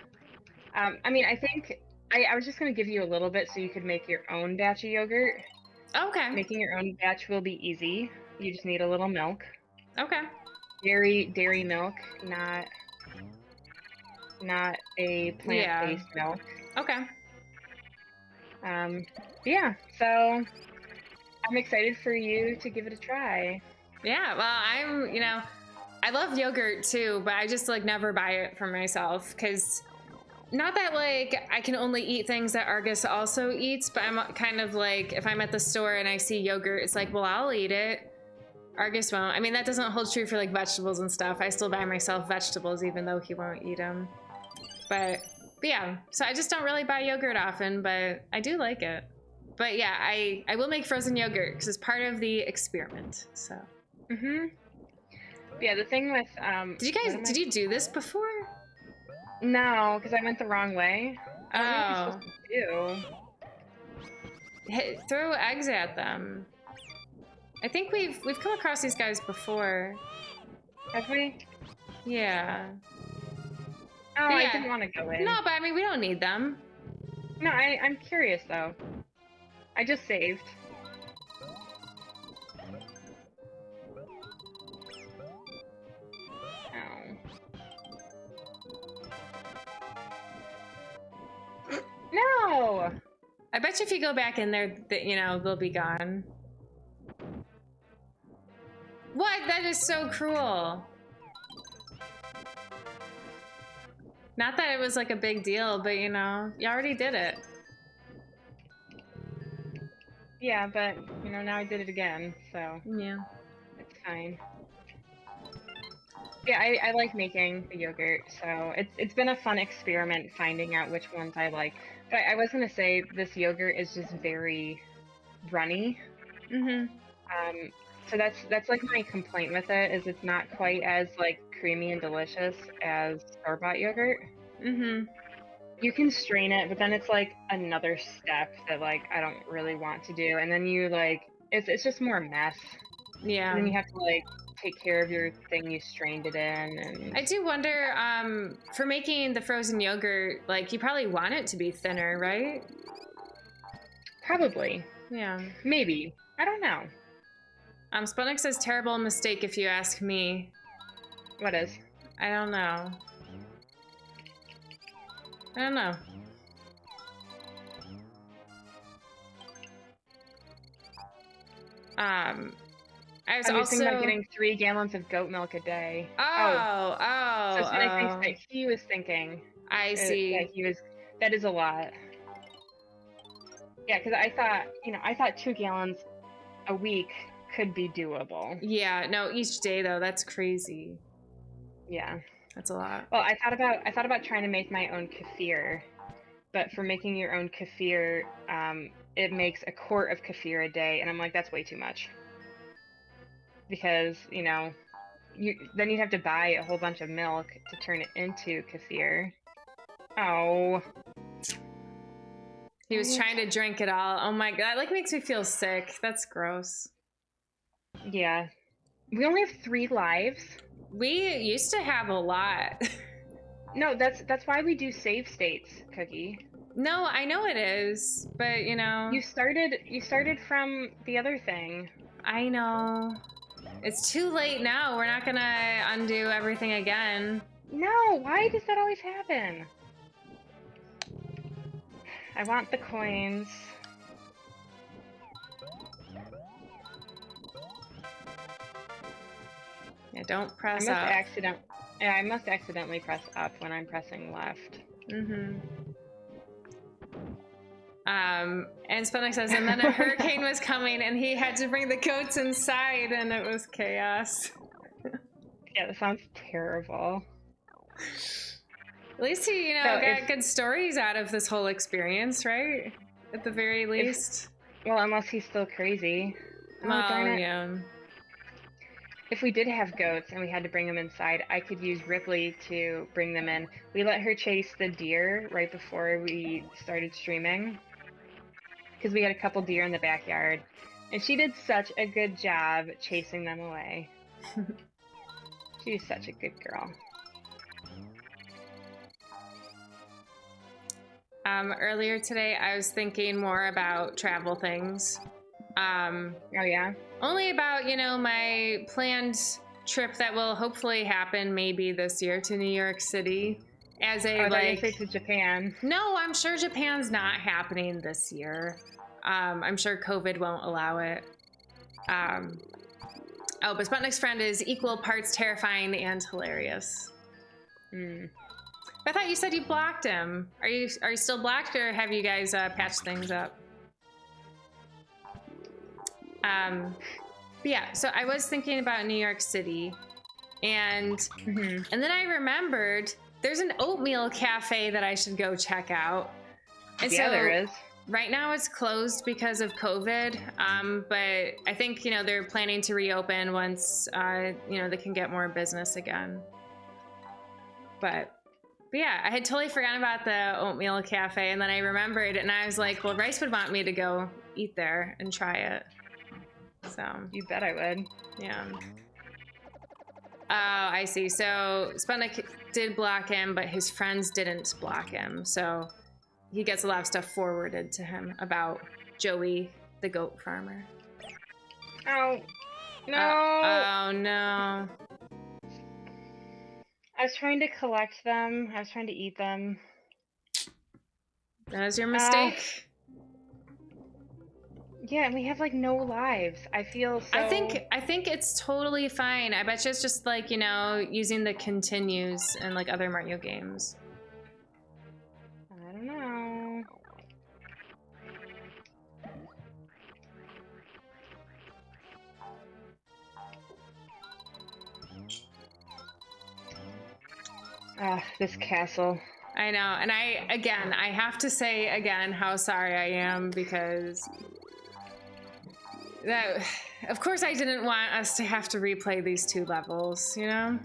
I mean, I think I was just gonna give you a little bit so you could make your own batch of yogurt. Okay. Making your own batch will be easy. You just need a little milk. Okay. Dairy milk, not a plant-based milk. Okay. Yeah, so I'm excited for you to give it a try. Yeah, well, I love yogurt too, but I just like never buy it for myself because not that like I can only eat things that Argus also eats, but I'm kind of like if I'm at the store and I see yogurt, it's like, well, I'll eat it. Argus won't. I mean, that doesn't hold true for like vegetables and stuff. I still buy myself vegetables even though he won't eat them. But yeah, so I just don't really buy yogurt often, but I do like it. But yeah, I will make frozen yogurt because it's part of the experiment. So. Yeah, the thing with did you do this before? No, because I went the wrong way. I don't know what you're supposed to do. Throw eggs at them. I think we've come across these guys before. Have we? Yeah. Oh, yeah. I didn't want to go in. No, but I mean we don't need them. No, I'm curious though. I just saved. No! I bet you if you go back in there, they'll be gone. What? That is so cruel. Not that it was like a big deal, but you already did it. Yeah, but now I did it again, so yeah, it's fine. Yeah, I like making the yogurt, so it's been a fun experiment finding out which ones I like. But I was gonna say this yogurt is just very runny. So that's like my complaint with it is it's not quite as like creamy and delicious as store-bought yogurt. You can strain it, but then it's like another step that like I don't really want to do, and then you like it's just more mess. Yeah. And then you have to like take care of your thing you strained it in. And I do wonder, for making the frozen yogurt, like you probably want it to be thinner, right? Probably. Yeah. Maybe. I don't know. Spunix says terrible mistake if you ask me. What is? I don't know. I don't know. I was also thinking about getting 3 gallons of goat milk a day. So that's what I think that he was thinking. I see. That is a lot. Yeah, because I thought 2 gallons a week could be doable. Yeah, no, each day though, that's crazy. Yeah. That's a lot. Well, I thought about trying to make my own kefir, but for making your own kefir, it makes a quart of kefir a day, and I'm like, that's way too much. Because, then you'd have to buy a whole bunch of milk to turn it into kefir. Oh. He was trying to drink it all. Oh my god, that like makes me feel sick. That's gross. Yeah. We only have 3 lives. We used to have a lot. No, that's why we do save states, Cookie. No, I know it is, but You started from the other thing. I know. It's too late now. We're not gonna undo everything again. No, why does that always happen? I want the coins. Yeah, don't press up. I must accidentally press up when I'm pressing left. And Spunix says, and then a hurricane was coming and he had to bring the goats inside and it was chaos. Yeah, that sounds terrible. At least he, got good stories out of this whole experience, right? At the very least. Well, unless he's still crazy. Oh, darn it. Yeah. If we did have goats and we had to bring them inside, I could use Ripley to bring them in. We let her chase the deer right before we started streaming. Because we had a couple deer in the backyard. And she did such a good job chasing them away. She's such a good girl. Earlier today, I was thinking more about travel things. Oh yeah. Only about, you know, my planned trip that will hopefully happen maybe this year to New York City as a I thought you like. were to Japan. No, I'm sure Japan's not happening this year. I'm sure COVID won't allow it. Oh, but Sputnik's friend is equal parts terrifying and hilarious. I thought you said you blocked him. Are you still blocked, or have you guys patched things up? But yeah, so I was thinking about New York City, and then I remembered there's an oatmeal cafe that I should go check out. And yeah, so there is. Right now it's closed because of COVID, but I think, you know, they're planning to reopen once, you know, they can get more business again. But yeah, I had totally forgotten about the oatmeal cafe, and then I remembered, and I was like, well, Rice would want me to go eat there and try it. So You bet I would. yeah. Oh, I see. So Sputnik did block him, but his friends didn't block him. So he gets a lot of stuff forwarded to him about Joey, the goat farmer. Oh, no. Oh, no. I was trying to collect them. I was trying to eat them. That was your mistake. Yeah, and we have like no lives. I feel so... I think it's totally fine. I bet you it's just like, you know, using the continues and like other Mario games. I don't know. This castle. I know, and I have to say again how sorry I am, because that, of course I didn't want us to have to replay these 2 levels, you know?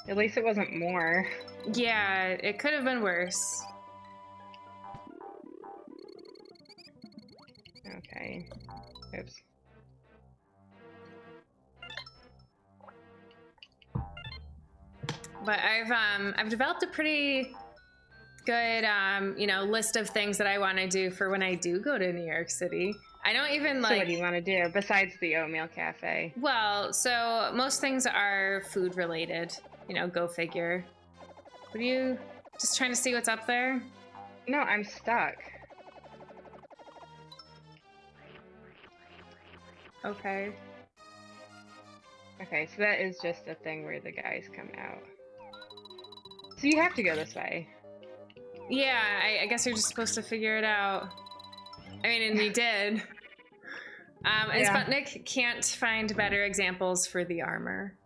At least it wasn't more. Yeah, it could have been worse. Okay. Oops. But I've developed a pretty good you know, list of things that I want to do for when I do go to New York City. I don't even like. So what do you want to do besides the oatmeal cafe? Well, so most things are food related. You know, go figure. What are you just trying to see what's up there? No, I'm stuck. Okay. Okay, so that is just a thing where the guys come out. So you have to go this way. Yeah, I guess you're just supposed to figure it out. I mean, and we did. And Yeah. Sputnik can't find better examples for the armor.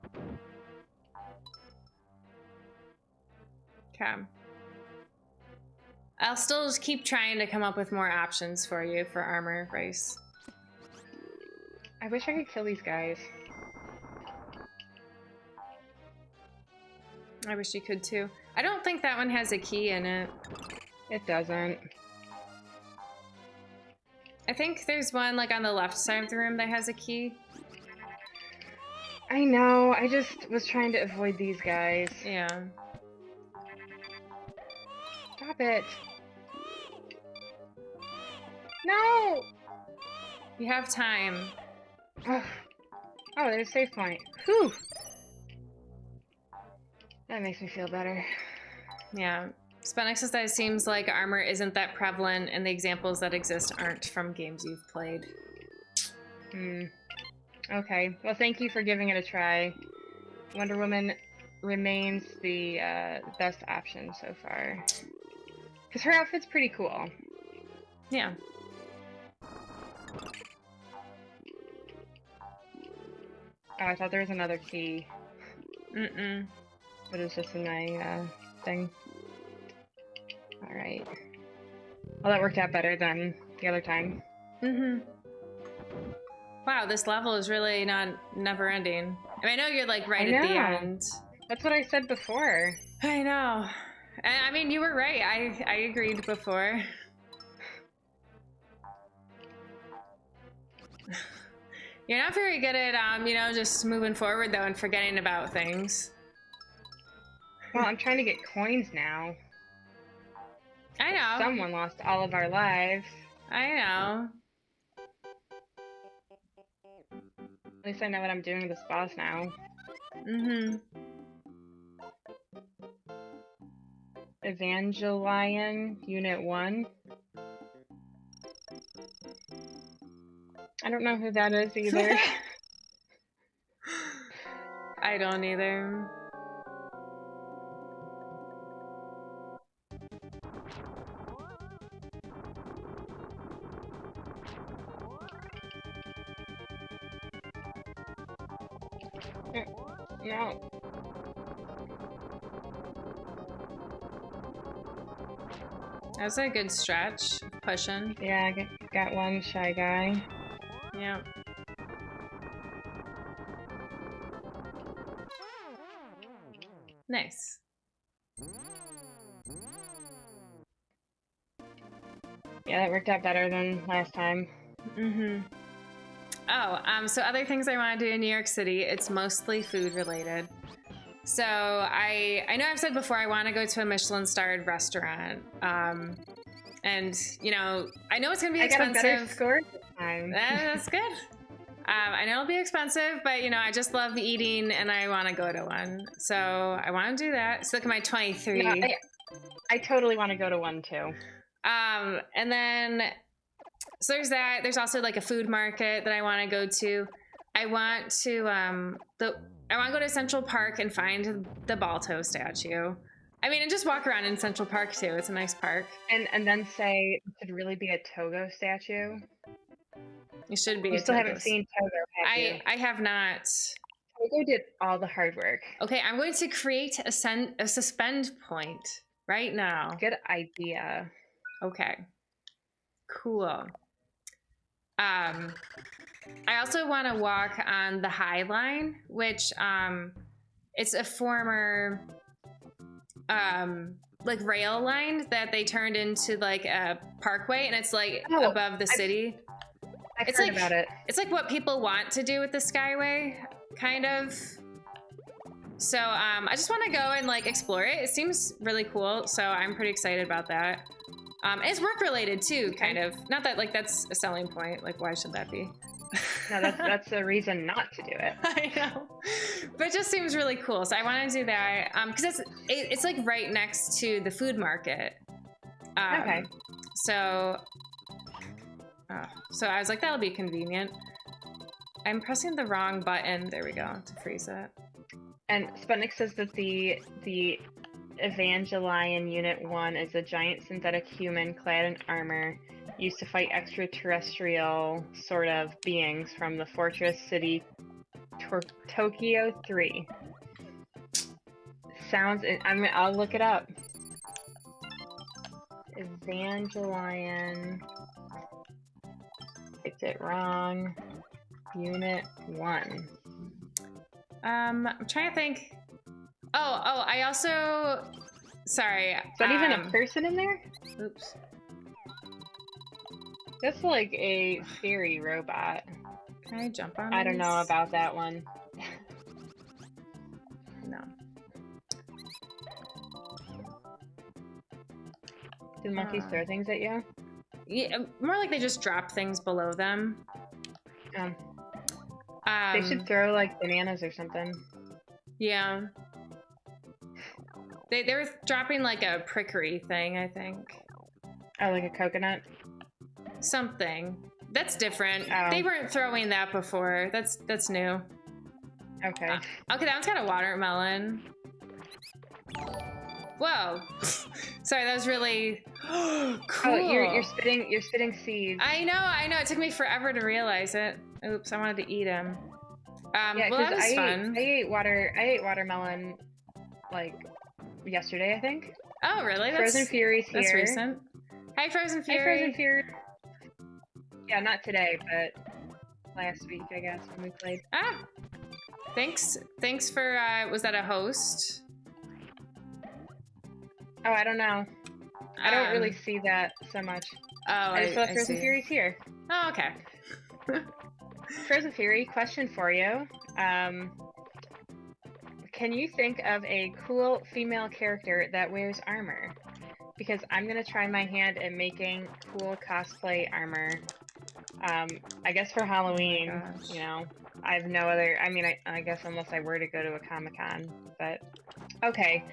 Okay. I'll still just keep trying to come up with more options for you for armor, Rice. I wish I could kill these guys. I wish you could too. I don't think that one has a key in it. It doesn't. I think there's one like on the left side of the room that has a key. I know, I just was trying to avoid these guys. Yeah. Stop it. No! You have time. Oh, there's a save point. Whew! That makes me feel better. Yeah. Sputnik says that it seems like armor isn't that prevalent and the examples that exist aren't from games you've played. Okay. Well, thank you for giving it a try. Wonder Woman remains the best option so far. Because her outfit's pretty cool. Yeah. Oh, I thought there was another key. Mm-mm. But it's just in my thing. Alright. Well, that worked out better than the other time. Mm-hmm. Wow, this level is really never ending. I mean, I know you're like right at the end. That's what I said before. I know. I mean, you were right. I agreed before. You're not very good at, you know, just moving forward, though, and forgetting about things. Well, I'm trying to get coins now. I know. Someone lost all of our lives. I know. At least I know what I'm doing with this boss now. Mm-hmm. Evangelion Unit 1. I don't know who that is either. I don't either. No. That was a good stretch. Pushing. Yeah, I got one shy guy. Yeah. Nice. Yeah, that worked out better than last time. Mm-hmm. Oh, so other things I want to do in New York City, it's mostly food related. So I know I've said before I want to go to a Michelin-starred restaurant. And you know, I know it's gonna be expensive. I got a better score this time. That's good. I know it'll be expensive, but you know, I just love eating and I want to go to one. So I want to do that. So look at my 23. No, I totally want to go to one too. And then, so there's that. There's also like a food market that I want to go to. I want to I want to go to Central Park and find the Balto statue. I mean, and just walk around in Central Park too. It's a nice park. And then say it should really be a Togo statue. You should be. You still haven't seen Togo, have you? I have not. Togo did all the hard work. Okay, I'm going to create a suspend point right now. Good idea. Okay. Cool. I also want to walk on the High Line, which it's a former like rail line that they turned into like a parkway, and it's like above the city. I've heard about it. It's like what people want to do with the Skyway, kind of. So I just want to go and like explore it. It seems really cool, so I'm pretty excited about that. And it's work related too, kind of. Not that like that's a selling point. Like, why should that be? No, that's a reason not to do it. I know, but it just seems really cool. So I want to do that because it's like right next to the food market. Okay. So I was like, that'll be convenient. I'm pressing the wrong button. There we go, to freeze it. And Sputnik says that the Evangelion Unit 1 is a giant synthetic human clad in armor used to fight extraterrestrial sort of beings from the fortress city Tokyo 3. Sounds... I'll look it up. Evangelion... Typed it wrong. Unit 1. I'm trying to think. Oh, I also... Sorry. Is that even a person in there? Oops. That's like a fairy robot. Can I jump on I don't know about that one. No. Do monkeys throw things at you? Yeah, more like they just drop things below them. They should throw like bananas or something. Yeah. They were dropping like a prickery thing, I think. Oh, like a coconut? Something. That's different. Oh. They weren't throwing that before. That's new. Okay. Okay, that one's got a watermelon. Whoa. Sorry, that was really cool. Oh, you're spitting seeds. I know. It took me forever to realize it. Oops, I wanted to eat him. Yeah, well, that was fun. I ate watermelon like yesterday, I think. Oh, really? Frozen Fury's here. That's recent. Hi, Frozen Fury. Hi, Frozen Fury. Yeah, not today, but last week, I guess, when we played. Ah, thanks for. Was that a host? Oh, I don't know. I don't really see that so much. Oh, I just saw Frozen Fury's here. Oh, okay. Frozen Fury, question for you. Can you think of a cool female character that wears armor? because I'm gonna try my hand at making cool cosplay armor. I guess for Halloween, gosh. you know, I have no other. I mean, I guess unless I were to go to a Comic-Con, but okay.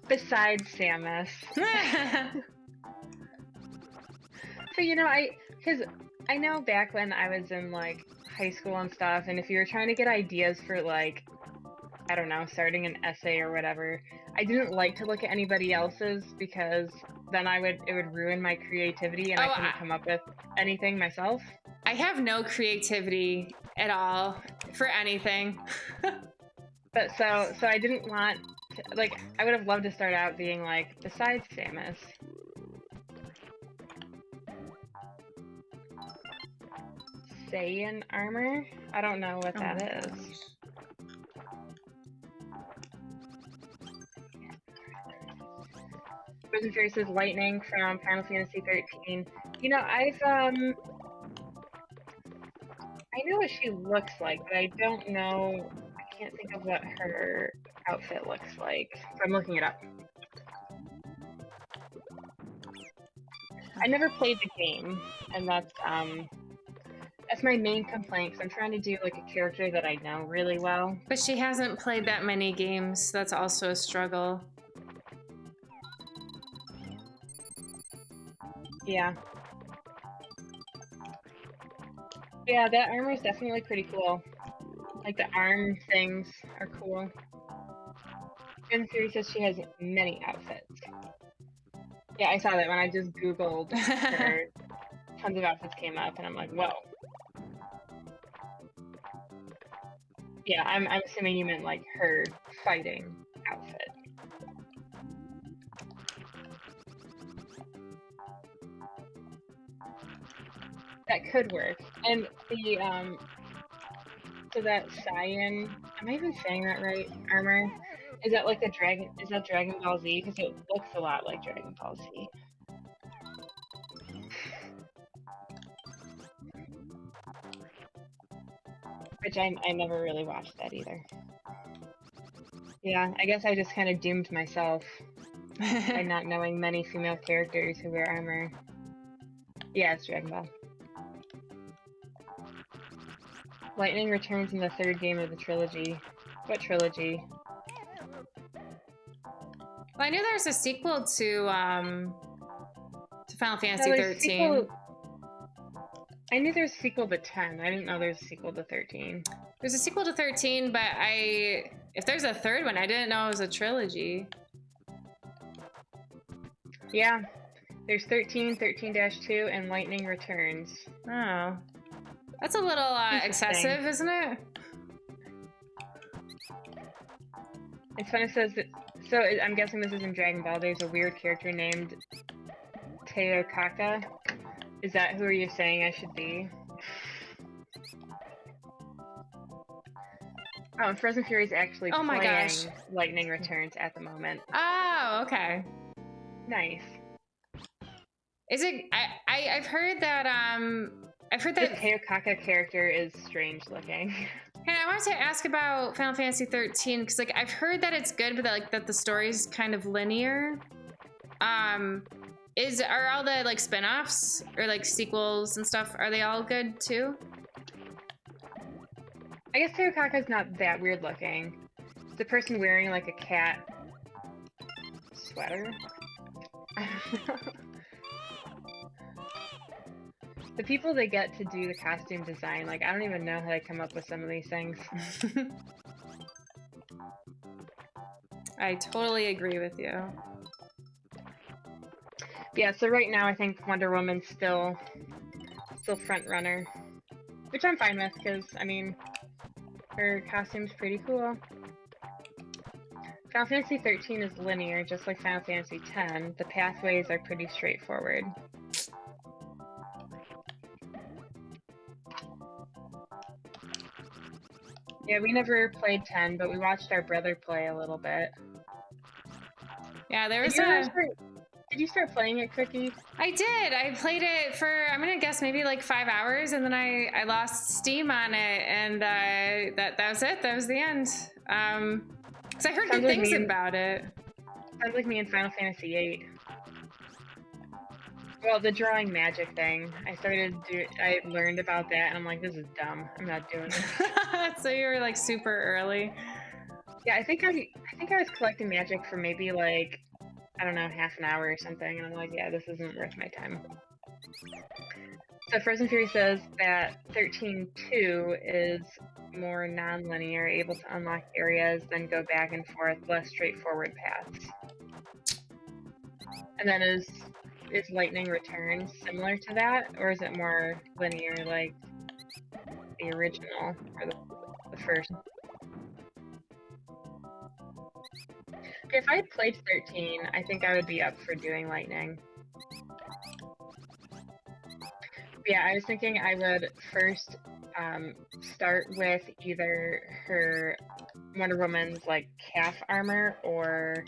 Besides Samus, so you know, because I know back when I was in like high school and stuff, and if you were trying to get ideas for like, I don't know, starting an essay or whatever, I didn't like to look at anybody else's because then it would ruin my creativity and I couldn't come up with anything myself. I have no creativity at all for anything. But so I didn't want to, like, I would have loved to start out being like, besides Samus. Saiyan armor? I don't know what that is. Frozen Fury says lightning from Final Fantasy 13. You know, I know what she looks like, but I don't know. I can't think of what her outfit looks like. So I'm looking it up. I never played the game, and that's my main complaint. Cause I'm trying to do like a character that I know really well. But she hasn't played that many games. That's also a struggle. Yeah. Yeah, that armor is definitely pretty cool. Like the arm things are cool. And Fury says she has many outfits. Yeah, I saw that when I just Googled her. Tons of outfits came up, and I'm like, whoa. Yeah, I'm assuming you meant like her fighting outfit. That could work. And the so that Saiyan, am I even saying that right? Armor, is that like the dragon? Is that Dragon Ball Z? Because it looks a lot like Dragon Ball Z. Which I never really watched that either. Yeah, I guess I just kind of doomed myself by not knowing many female characters who wear armor. Yeah, it's Dragon Ball. Lightning returns in the third game of the trilogy. What trilogy? Well, I knew there was a sequel to Final Fantasy No, 13. I knew there was a sequel to 10. I didn't know there was a sequel to 13. There's a sequel to 13, but if there's a third one, I didn't know it was a trilogy. Yeah, there's 13, 13-2, and Lightning Returns. Oh. That's a little excessive, isn't it? It's funny, it says that, so I'm guessing this is in Dragon Ball. There's a weird character named Teokaka. Is that who are you saying I should be? Oh, and Frozen Fury is actually playing Lightning Returns at the moment. Oh, okay. Nice. Is it? I've heard that the Teokaka character is strange looking. And I wanted to ask about Final Fantasy 13 because like I've heard that it's good, but that the story's kind of linear. Are all the like spin-offs or like sequels and stuff, are they all good too? I guess Teokaka's not that weird looking. It's a person wearing like a cat sweater. I don't know. The people that get to do the costume design, like I don't even know how they come up with some of these things. I totally agree with you. Yeah, so right now I think Wonder Woman's still front runner, which I'm fine with because I mean her costume's pretty cool. Final Fantasy 13 is linear, just like Final Fantasy 10. The pathways are pretty straightforward. Yeah, we never played 10, but we watched our brother play a little bit. Yeah, there was Did you start playing it, Cookie? I did. I played it for, I'm gonna guess maybe like 5 hours, and then I lost steam on it, and that was it. That was the end. Because I heard good things about it. Sounds like me in Final Fantasy 8. Well, the drawing magic thing, I learned about that, and I'm like, this is dumb. I'm not doing this. So you were like super early. Yeah, I think I was collecting magic for maybe like, I don't know, half an hour or something, and I'm like, yeah, this isn't worth my time. So Frozen Fury says that 13.2 is more non-linear, able to unlock areas, then go back and forth, less straightforward paths. And then is Lightning Returns similar to that, or is it more linear like the original or the first? If I played 13, I think I would be up for doing Lightning. Yeah, I was thinking I would first start with either her Wonder Woman's like calf armor or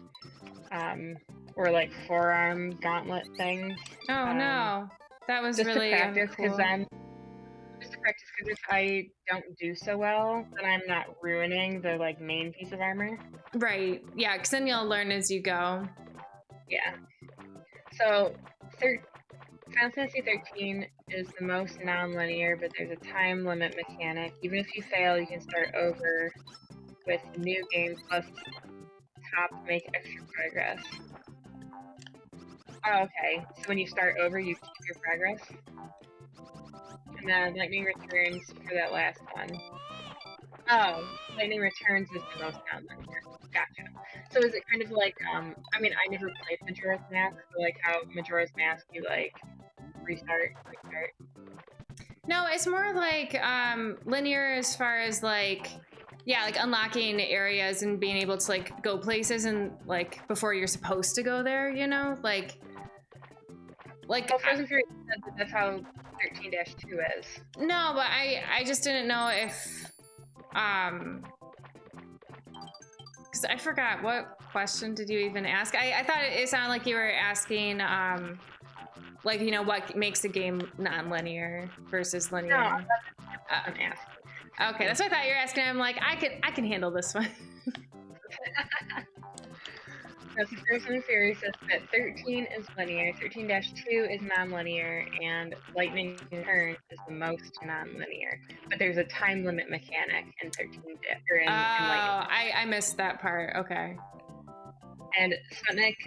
like forearm gauntlet things. Oh no, that was just really to practice, because uncool. then if I don't do so well, then I'm not ruining the like main piece of armor. Right. Yeah, because then you'll learn as you go. Yeah. So Final Fantasy 13 is the most non-linear, but there's a time limit mechanic. Even if you fail, you can start over with new game plus top to make extra progress. Oh, okay. So when you start over, you keep your progress. And then Lightning Returns for that last one. Oh, Lightning Returns is the most non-linear. Gotcha. So is it kind of like, I mean, I never played Majora's Mask, but like how Majora's Mask, you like restart. No, it's more like linear as far as like, yeah, like unlocking areas and being able to like go places and like before you're supposed to go there, you know, like. Well, Frozen Fury said that that's how 13-2 is. No, but I just didn't know if because I forgot what question did you even ask. I thought it sounded like you were asking like, you know, what makes a game non-linear versus linear. No, I'm asking. Okay, that's what I thought you were asking. I'm like, I can handle this one. So Frozen Fury says that 13 is linear, 13-2 is non-linear, and Lightning Returns is the most non-linear. But there's a time limit mechanic in 13 or in Lightning. I missed that part. Okay. And Sputnik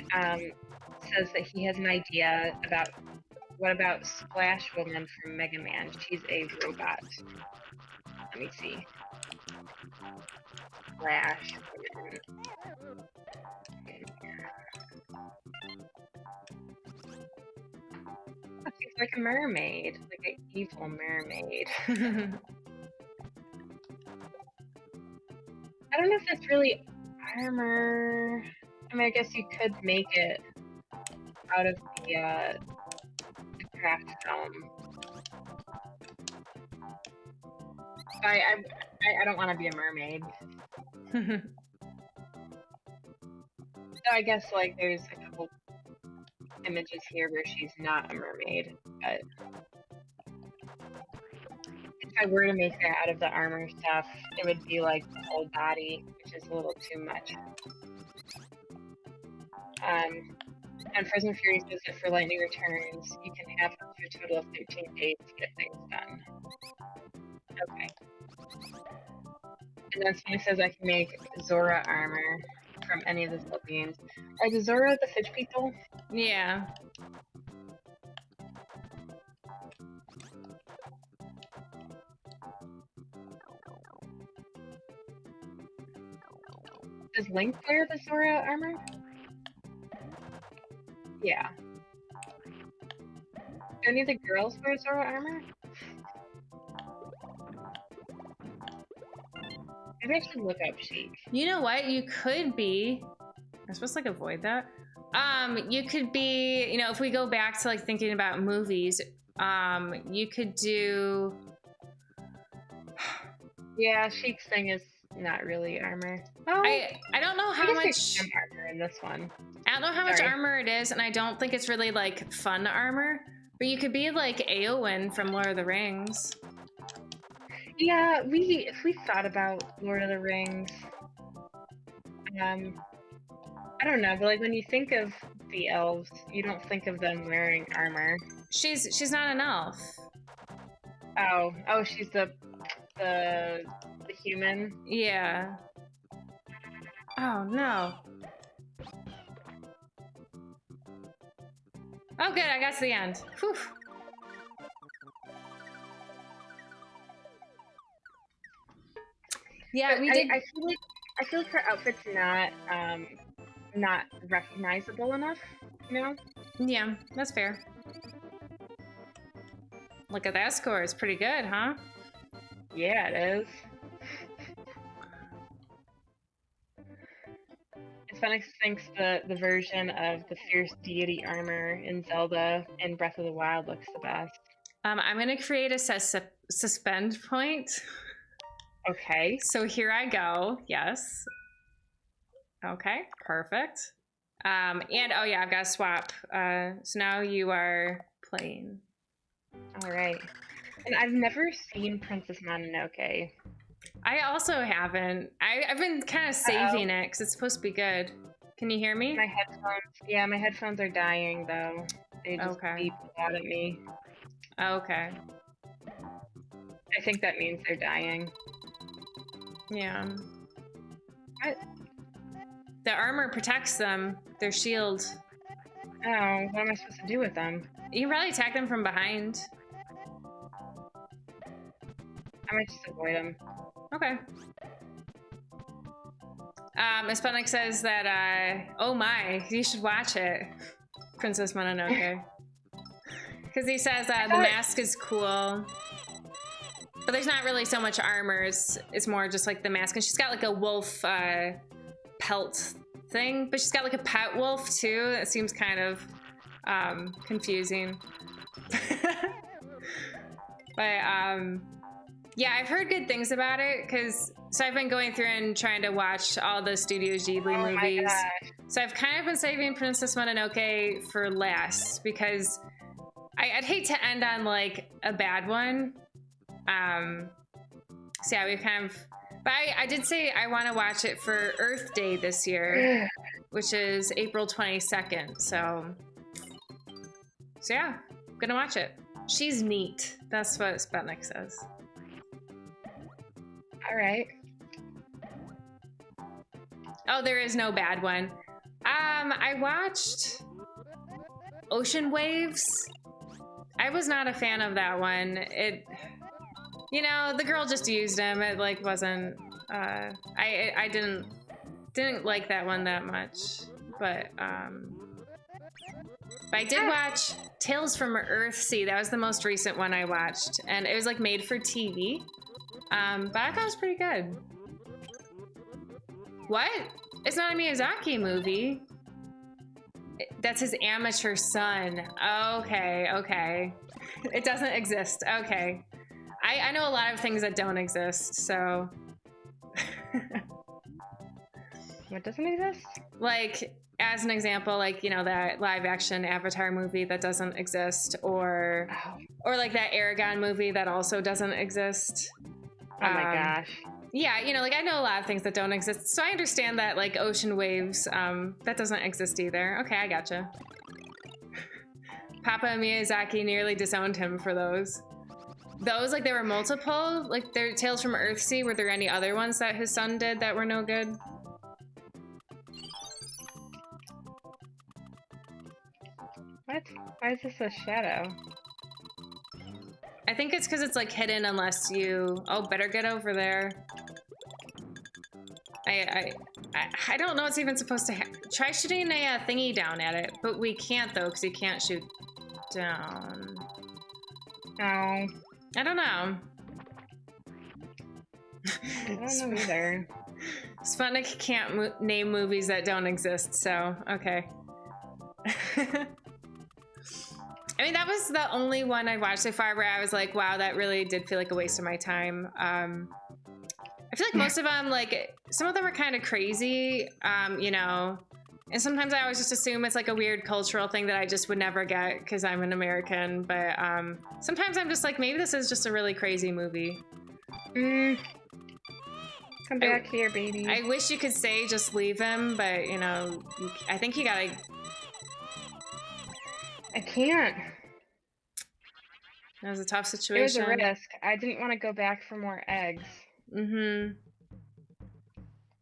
says that he has an idea about what about Splash Woman from Mega Man? She's a robot. Let me see. Splash Woman. Oh, she's like a mermaid, like an evil mermaid. I don't know if that's really armor. I mean, I guess you could make it out of the craft film. I don't want to be a mermaid. So I guess like there's a couple images here where she's not a mermaid, but if I were to make that out of the armor stuff, it would be like the whole body, which is a little too much. And Frozen Fury says that for Lightning Returns, you can have up to a total of 13 days to get things done. Okay. And then someone says I can make Zora armor from any of the Zelda games. Are the Zora the fish people? Yeah. Does Link wear the Zora armor? Yeah. Do any of the girls wear Zora armor? Maybe I should look up Sheik. You know what? You could be. I'm supposed to like avoid that. You could be. You know, if we go back to like thinking about movies, you could do. Yeah, Sheik's thing is not really armor. Oh, I don't know how much armor in this one. I don't know how much armor it is, and I don't think it's really like fun armor. But you could be like Eowyn from Lord of the Rings. Yeah, if we thought about Lord of the Rings, I don't know, but like when you think of the elves. You don't think of them wearing armor. She's not an elf. Oh, she's the human. Yeah. Oh no. Oh good, I got to the end. Whew. Yeah, we did. I feel like her outfit's not recognizable enough, you know? Yeah, that's fair. Look at that score. It's pretty good, huh? Yeah, it is. Sonic thinks the version of the fierce deity armor in Zelda and Breath of the Wild looks the best. I'm gonna create a suspend point. Okay. So here I go. Yes. Okay, perfect. And oh yeah, I've got to swap. So now you are playing. All right. And I've never seen Princess Mononoke. I also haven't. I've been kind of saving it because it's supposed to be good. Can you hear me? My headphones are dying though. They just beep out at me. Okay. I think that means they're dying. Yeah. What? The armor protects them. Their shield. Oh, what am I supposed to do with them? You can probably attack them from behind. I might just avoid them. Okay. Miss Bunnick says that, oh my, you should watch it. Princess Mononoke. Because he says the mask is cool. But there's not really so much armor. It's more just like the mask. And she's got like a wolf pelt thing. But she's got like a pet wolf too. It seems kind of confusing. But yeah, I've heard good things about it so I've been going through and trying to watch all the Studio Ghibli movies. So I've kind of been saving Princess Mononoke for last because I'd hate to end on like a bad one. So yeah, we've kind of, but I did say I want to watch it for Earth Day this year, which is April 22nd. So yeah, I'm gonna watch it. She's neat. That's what Sputnik says. All right. Oh, there is no bad one. I watched Ocean Waves. I was not a fan of that one. You know, the girl just used him. It like wasn't. I didn't like that one that much. But I did watch Tales from Earthsea. That was the most recent one I watched, and it was like made for TV. But I thought it was pretty good. What? It's not a Miyazaki movie. That's his amateur son. Okay. It doesn't exist. Okay. I know a lot of things that don't exist, so. What doesn't exist? Like, as an example, like, you know, that live action Avatar movie that doesn't exist, or like that Aragon movie that also doesn't exist. Oh my gosh. Yeah, you know, like I know a lot of things that don't exist. So I understand that like Ocean Waves, that doesn't exist either. Okay, I gotcha. Papa Miyazaki nearly disowned him for those. Those, like there were multiple, like there Tales from Earthsea. Were there any other ones that his son did that were no good? What? Why is this a shadow? I think it's because it's like hidden unless you... Oh, better get over there. I don't know what's even supposed to happen. Try shooting a thingy down at it, but we can't though because you can't shoot down. No. I don't know. I don't know either. Sputnik can't name movies that don't exist, so okay. I mean, that was the only one I watched so far where I was like, wow, that really did feel like a waste of my time. I feel like most of them, like, some of them are kind of crazy, you know, and sometimes I always just assume it's like a weird cultural thing that I just would never get because I'm an American, but sometimes I'm just like, maybe this is just a really crazy movie. Come back here, baby. I wish you could say just leave him, but, you know, I think you gotta I can't. That was a tough It was situation. a risk. I didn't want to go back for more eggs. Mm-hmm.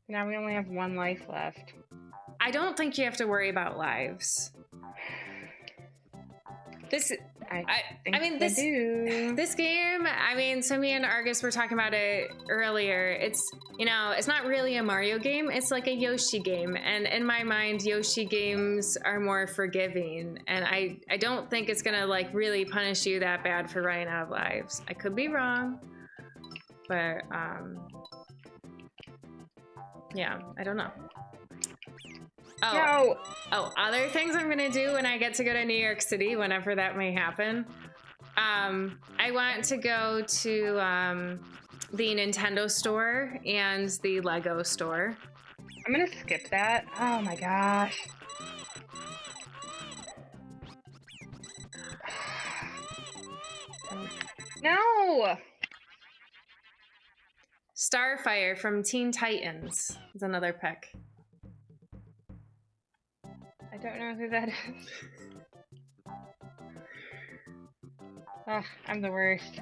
Now we only have 1 life left. I don't think you have to worry about lives. I mean, this game, I mean, so me and Argus were talking about it earlier. It's, you know, it's not really a Mario game. It's like a Yoshi game. And in my mind, Yoshi games are more forgiving. And I don't think it's going to like really punish you that bad for running out of lives. I could be wrong. But, yeah, I don't know. Oh, no. Oh, other things I'm gonna do when I get to go to New York City, whenever that may happen. I want to go to the Nintendo store and the Lego store. I'm gonna skip that. Oh my gosh. No! Starfire from Teen Titans is another pick. I don't know who that is. Oh, I'm the worst.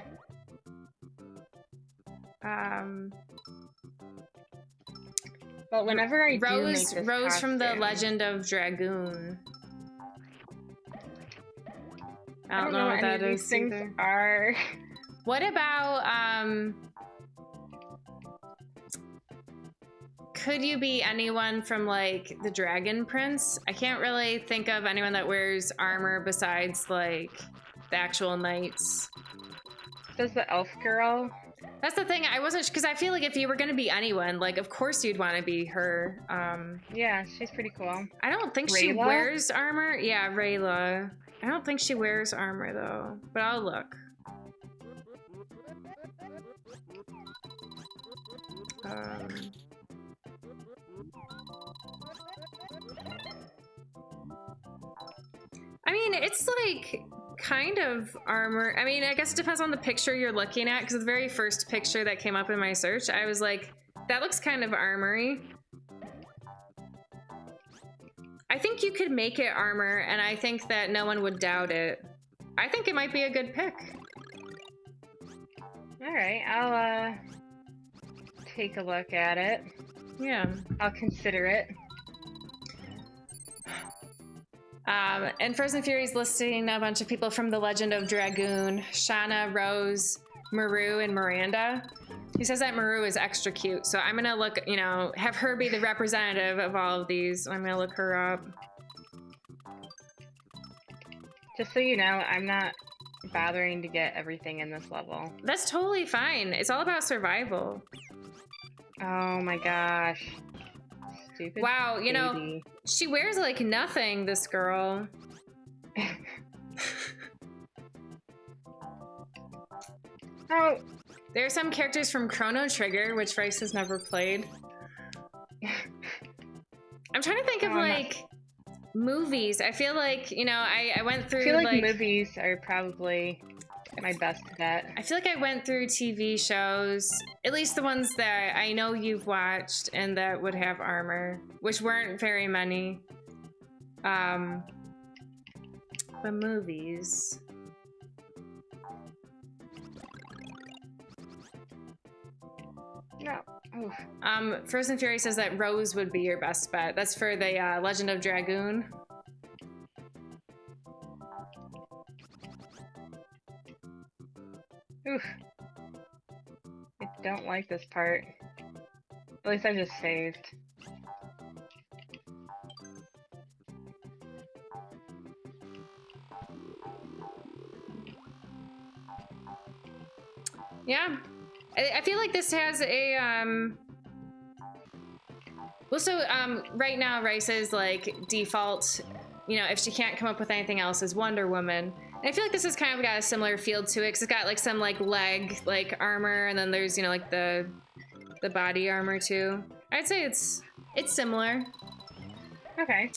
But whenever I do make this Rose from the costume, Legend of Dragoon. I don't know what that is. These things are. What about could you be anyone from like the Dragon Prince? I can't really think of anyone that wears armor besides like the actual knights. Does the elf girl? That's the thing. I wasn't, because I feel like if you were going to be anyone, like of course you'd want to be her. Yeah, she's pretty cool. I don't think she wears armor. Yeah, Rayla. I don't think she wears armor though, but I'll look. I mean, it's like kind of armor. I mean, I guess it depends on the picture you're looking at, because the very first picture that came up in my search, I was like, that looks kind of armory. I think you could make it armor, and I think that no one would doubt it. I think it might be a good pick. All right, I'll take a look at it. Yeah. I'll consider it. And Frozen Fury's listing a bunch of people from the Legend of Dragoon: Shauna, Rose, Maru, and Miranda. He says that Maru is extra cute, so I'm gonna look, you know, have her be the representative of all of these. I'm gonna look her up. Just so you know, I'm not bothering to get everything in this level. That's totally fine. It's all about survival. Oh my gosh. Stupid wow, you baby. know, she wears like nothing, this girl. Oh. There are some characters from Chrono Trigger, which Rice has never played. I'm trying to think of like movies. I feel like, you know, I went through. I feel like movies are probably my best bet. I feel like I went through TV shows, at least the ones that I know you've watched and that would have armor, which weren't very many. The movies. No. Oof. Frozen Fury says that Rose would be your best bet. That's for the Legend of Dragoon. Oof. I don't like this part. At least I just saved. Yeah. I feel like this has a well, so right now Rice is like default, you know, if she can't come up with anything else, is Wonder Woman. And I feel like this has kind of got a similar feel to it, because it's got like some like leg like armor, and then there's, you know, like the body armor too. I'd say it's similar. Okay.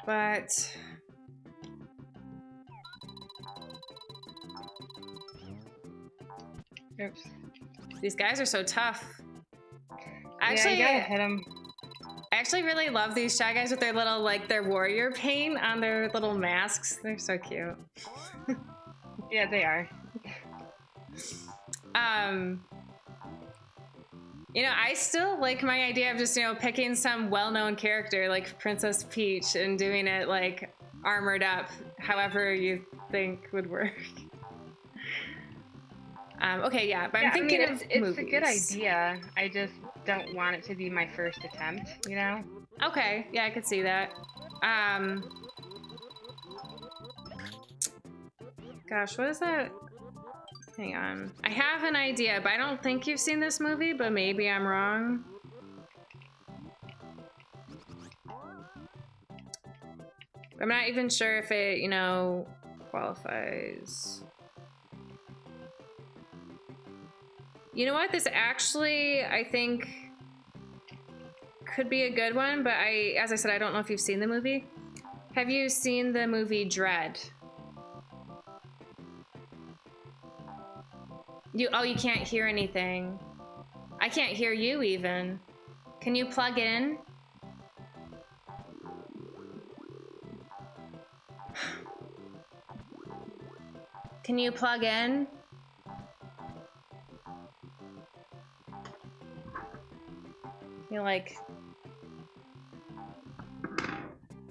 But oops. These guys are so tough. Actually, you gotta hit them. I actually really love these Shy Guys with their little, like, their warrior paint on their little masks. They're so cute. Yeah, they are. You know, I still like my idea of just, you know, picking some well-known character like Princess Peach and doing it like armored up, however you think would work. Okay, yeah, but I'm thinking of it's movies. a good idea. I just don't want it to be my first attempt, you know? Okay, yeah, I could see that. Gosh, what is that? Hang on. I have an idea, but I don't think you've seen this movie, but maybe I'm wrong. I'm not even sure if it, you know, qualifies. You know what? This actually, I think, could be a good one, but as I said, I don't know if you've seen the movie. Have you seen the movie Dread? You can't hear anything. I can't hear you even. Can you plug in? Can you plug in? You're like...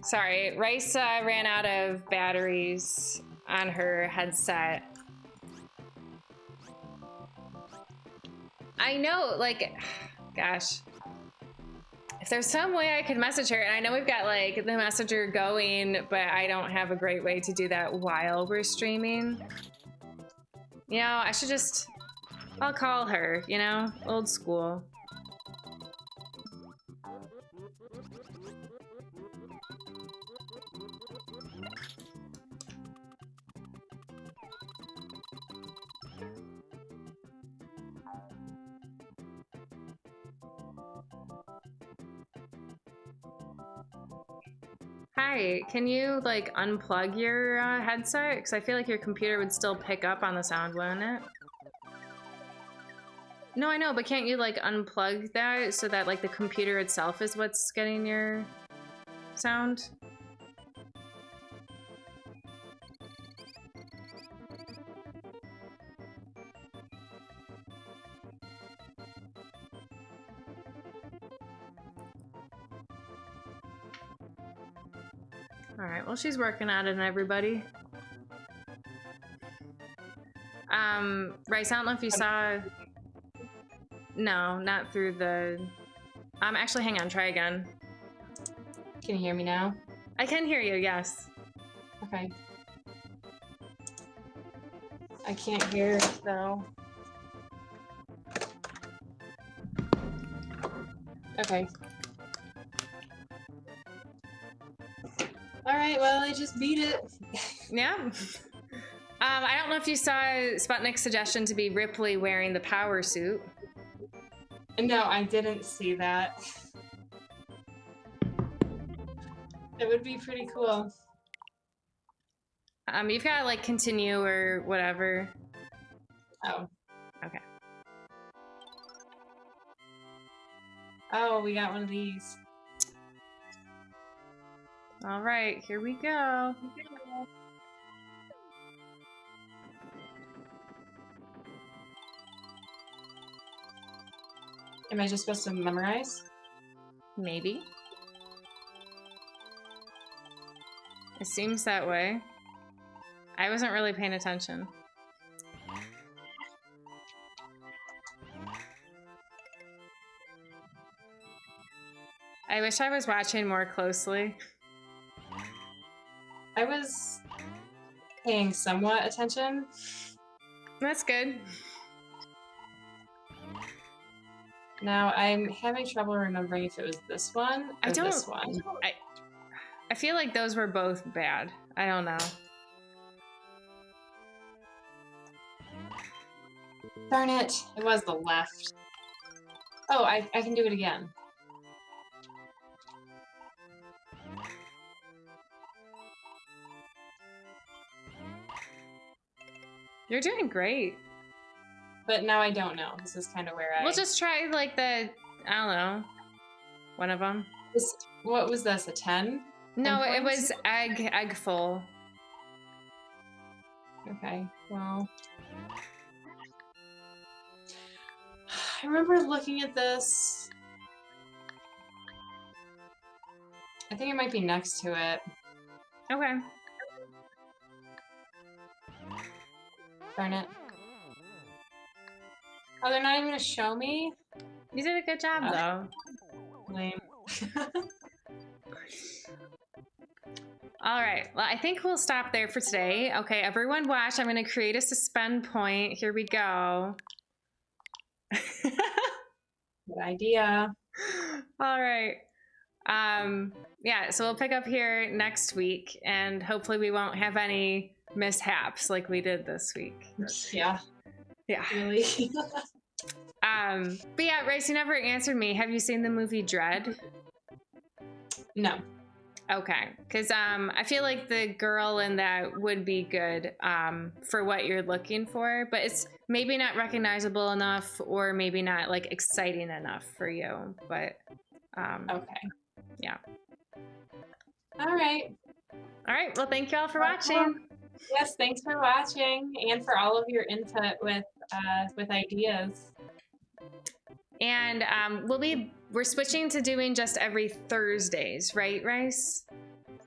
Sorry, Rice ran out of batteries on her headset. I know, like, gosh. If there's some way I could message her, and I know we've got like the messenger going, but I don't have a great way to do that while we're streaming. You know, I should just, I'll call her, you know, old school. Hi, can you like unplug your headset? Because I feel like your computer would still pick up on the sound, wouldn't it? No, I know, but can't you like unplug that so that like the computer itself is what's getting your sound? All right, well, she's working on it, everybody. Rice, I don't know if you saw... No, not through the... actually, hang on, try again. Can you hear me now? I can hear you, yes. Okay. I can't hear it, though. Okay. Alright, well, I just beat it. Yeah. I don't know if you saw Sputnik's suggestion to be Ripley wearing the power suit. No, I didn't see that. It would be pretty cool. You've got to like continue or whatever. Oh. Okay. Oh, we got one of these. All right, here we go. Am I just supposed to memorize? Maybe. It seems that way. I wasn't really paying attention. I wish I was watching more closely. I was paying somewhat attention. That's good. Now, I'm having trouble remembering if it was this one or this one. I feel like those were both bad. I don't know. Darn it. It was the left. Oh, I can do it again. You're doing great. But now I don't know. This is kind of where I... We'll just try like the... I don't know. One of them. What was this? A 10? No, 10 it points? was egg full. Okay, well. I remember looking at this. I think it might be next to it. Okay. Darn it. Oh, they're not even gonna show me? You did a good job, though. Lame. All right. Well, I think we'll stop there for today. Okay, everyone watch. I'm going to create a suspend point. Here we go. Good idea. All right. Yeah, so we'll pick up here next week, and hopefully we won't have any mishaps like we did this week. Yeah. Yeah. Really? But yeah, Rice, you never answered me. Have you seen the movie Dread? No. Okay, because I feel like the girl in that would be good for what you're looking for, but it's maybe not recognizable enough, or maybe not like exciting enough for you. But Okay. yeah. All right. All right. Well, thank you all for watching. Yes, thanks for watching and for all of your input with ideas. And we're switching to doing just every Thursdays, right, Rice?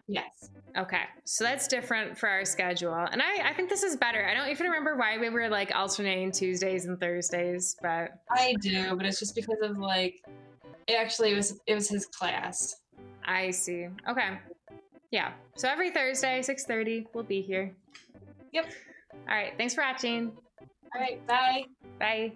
Yes. Okay, so that's different for our schedule, and I think this is better. I don't even remember why we were like alternating Tuesdays and Thursdays, but I do, but it's just because of like, it was his class. I see. Okay, yeah. So every Thursday, 6:30, we'll be here. Yep. All right. Thanks for watching. All right. Bye. Bye.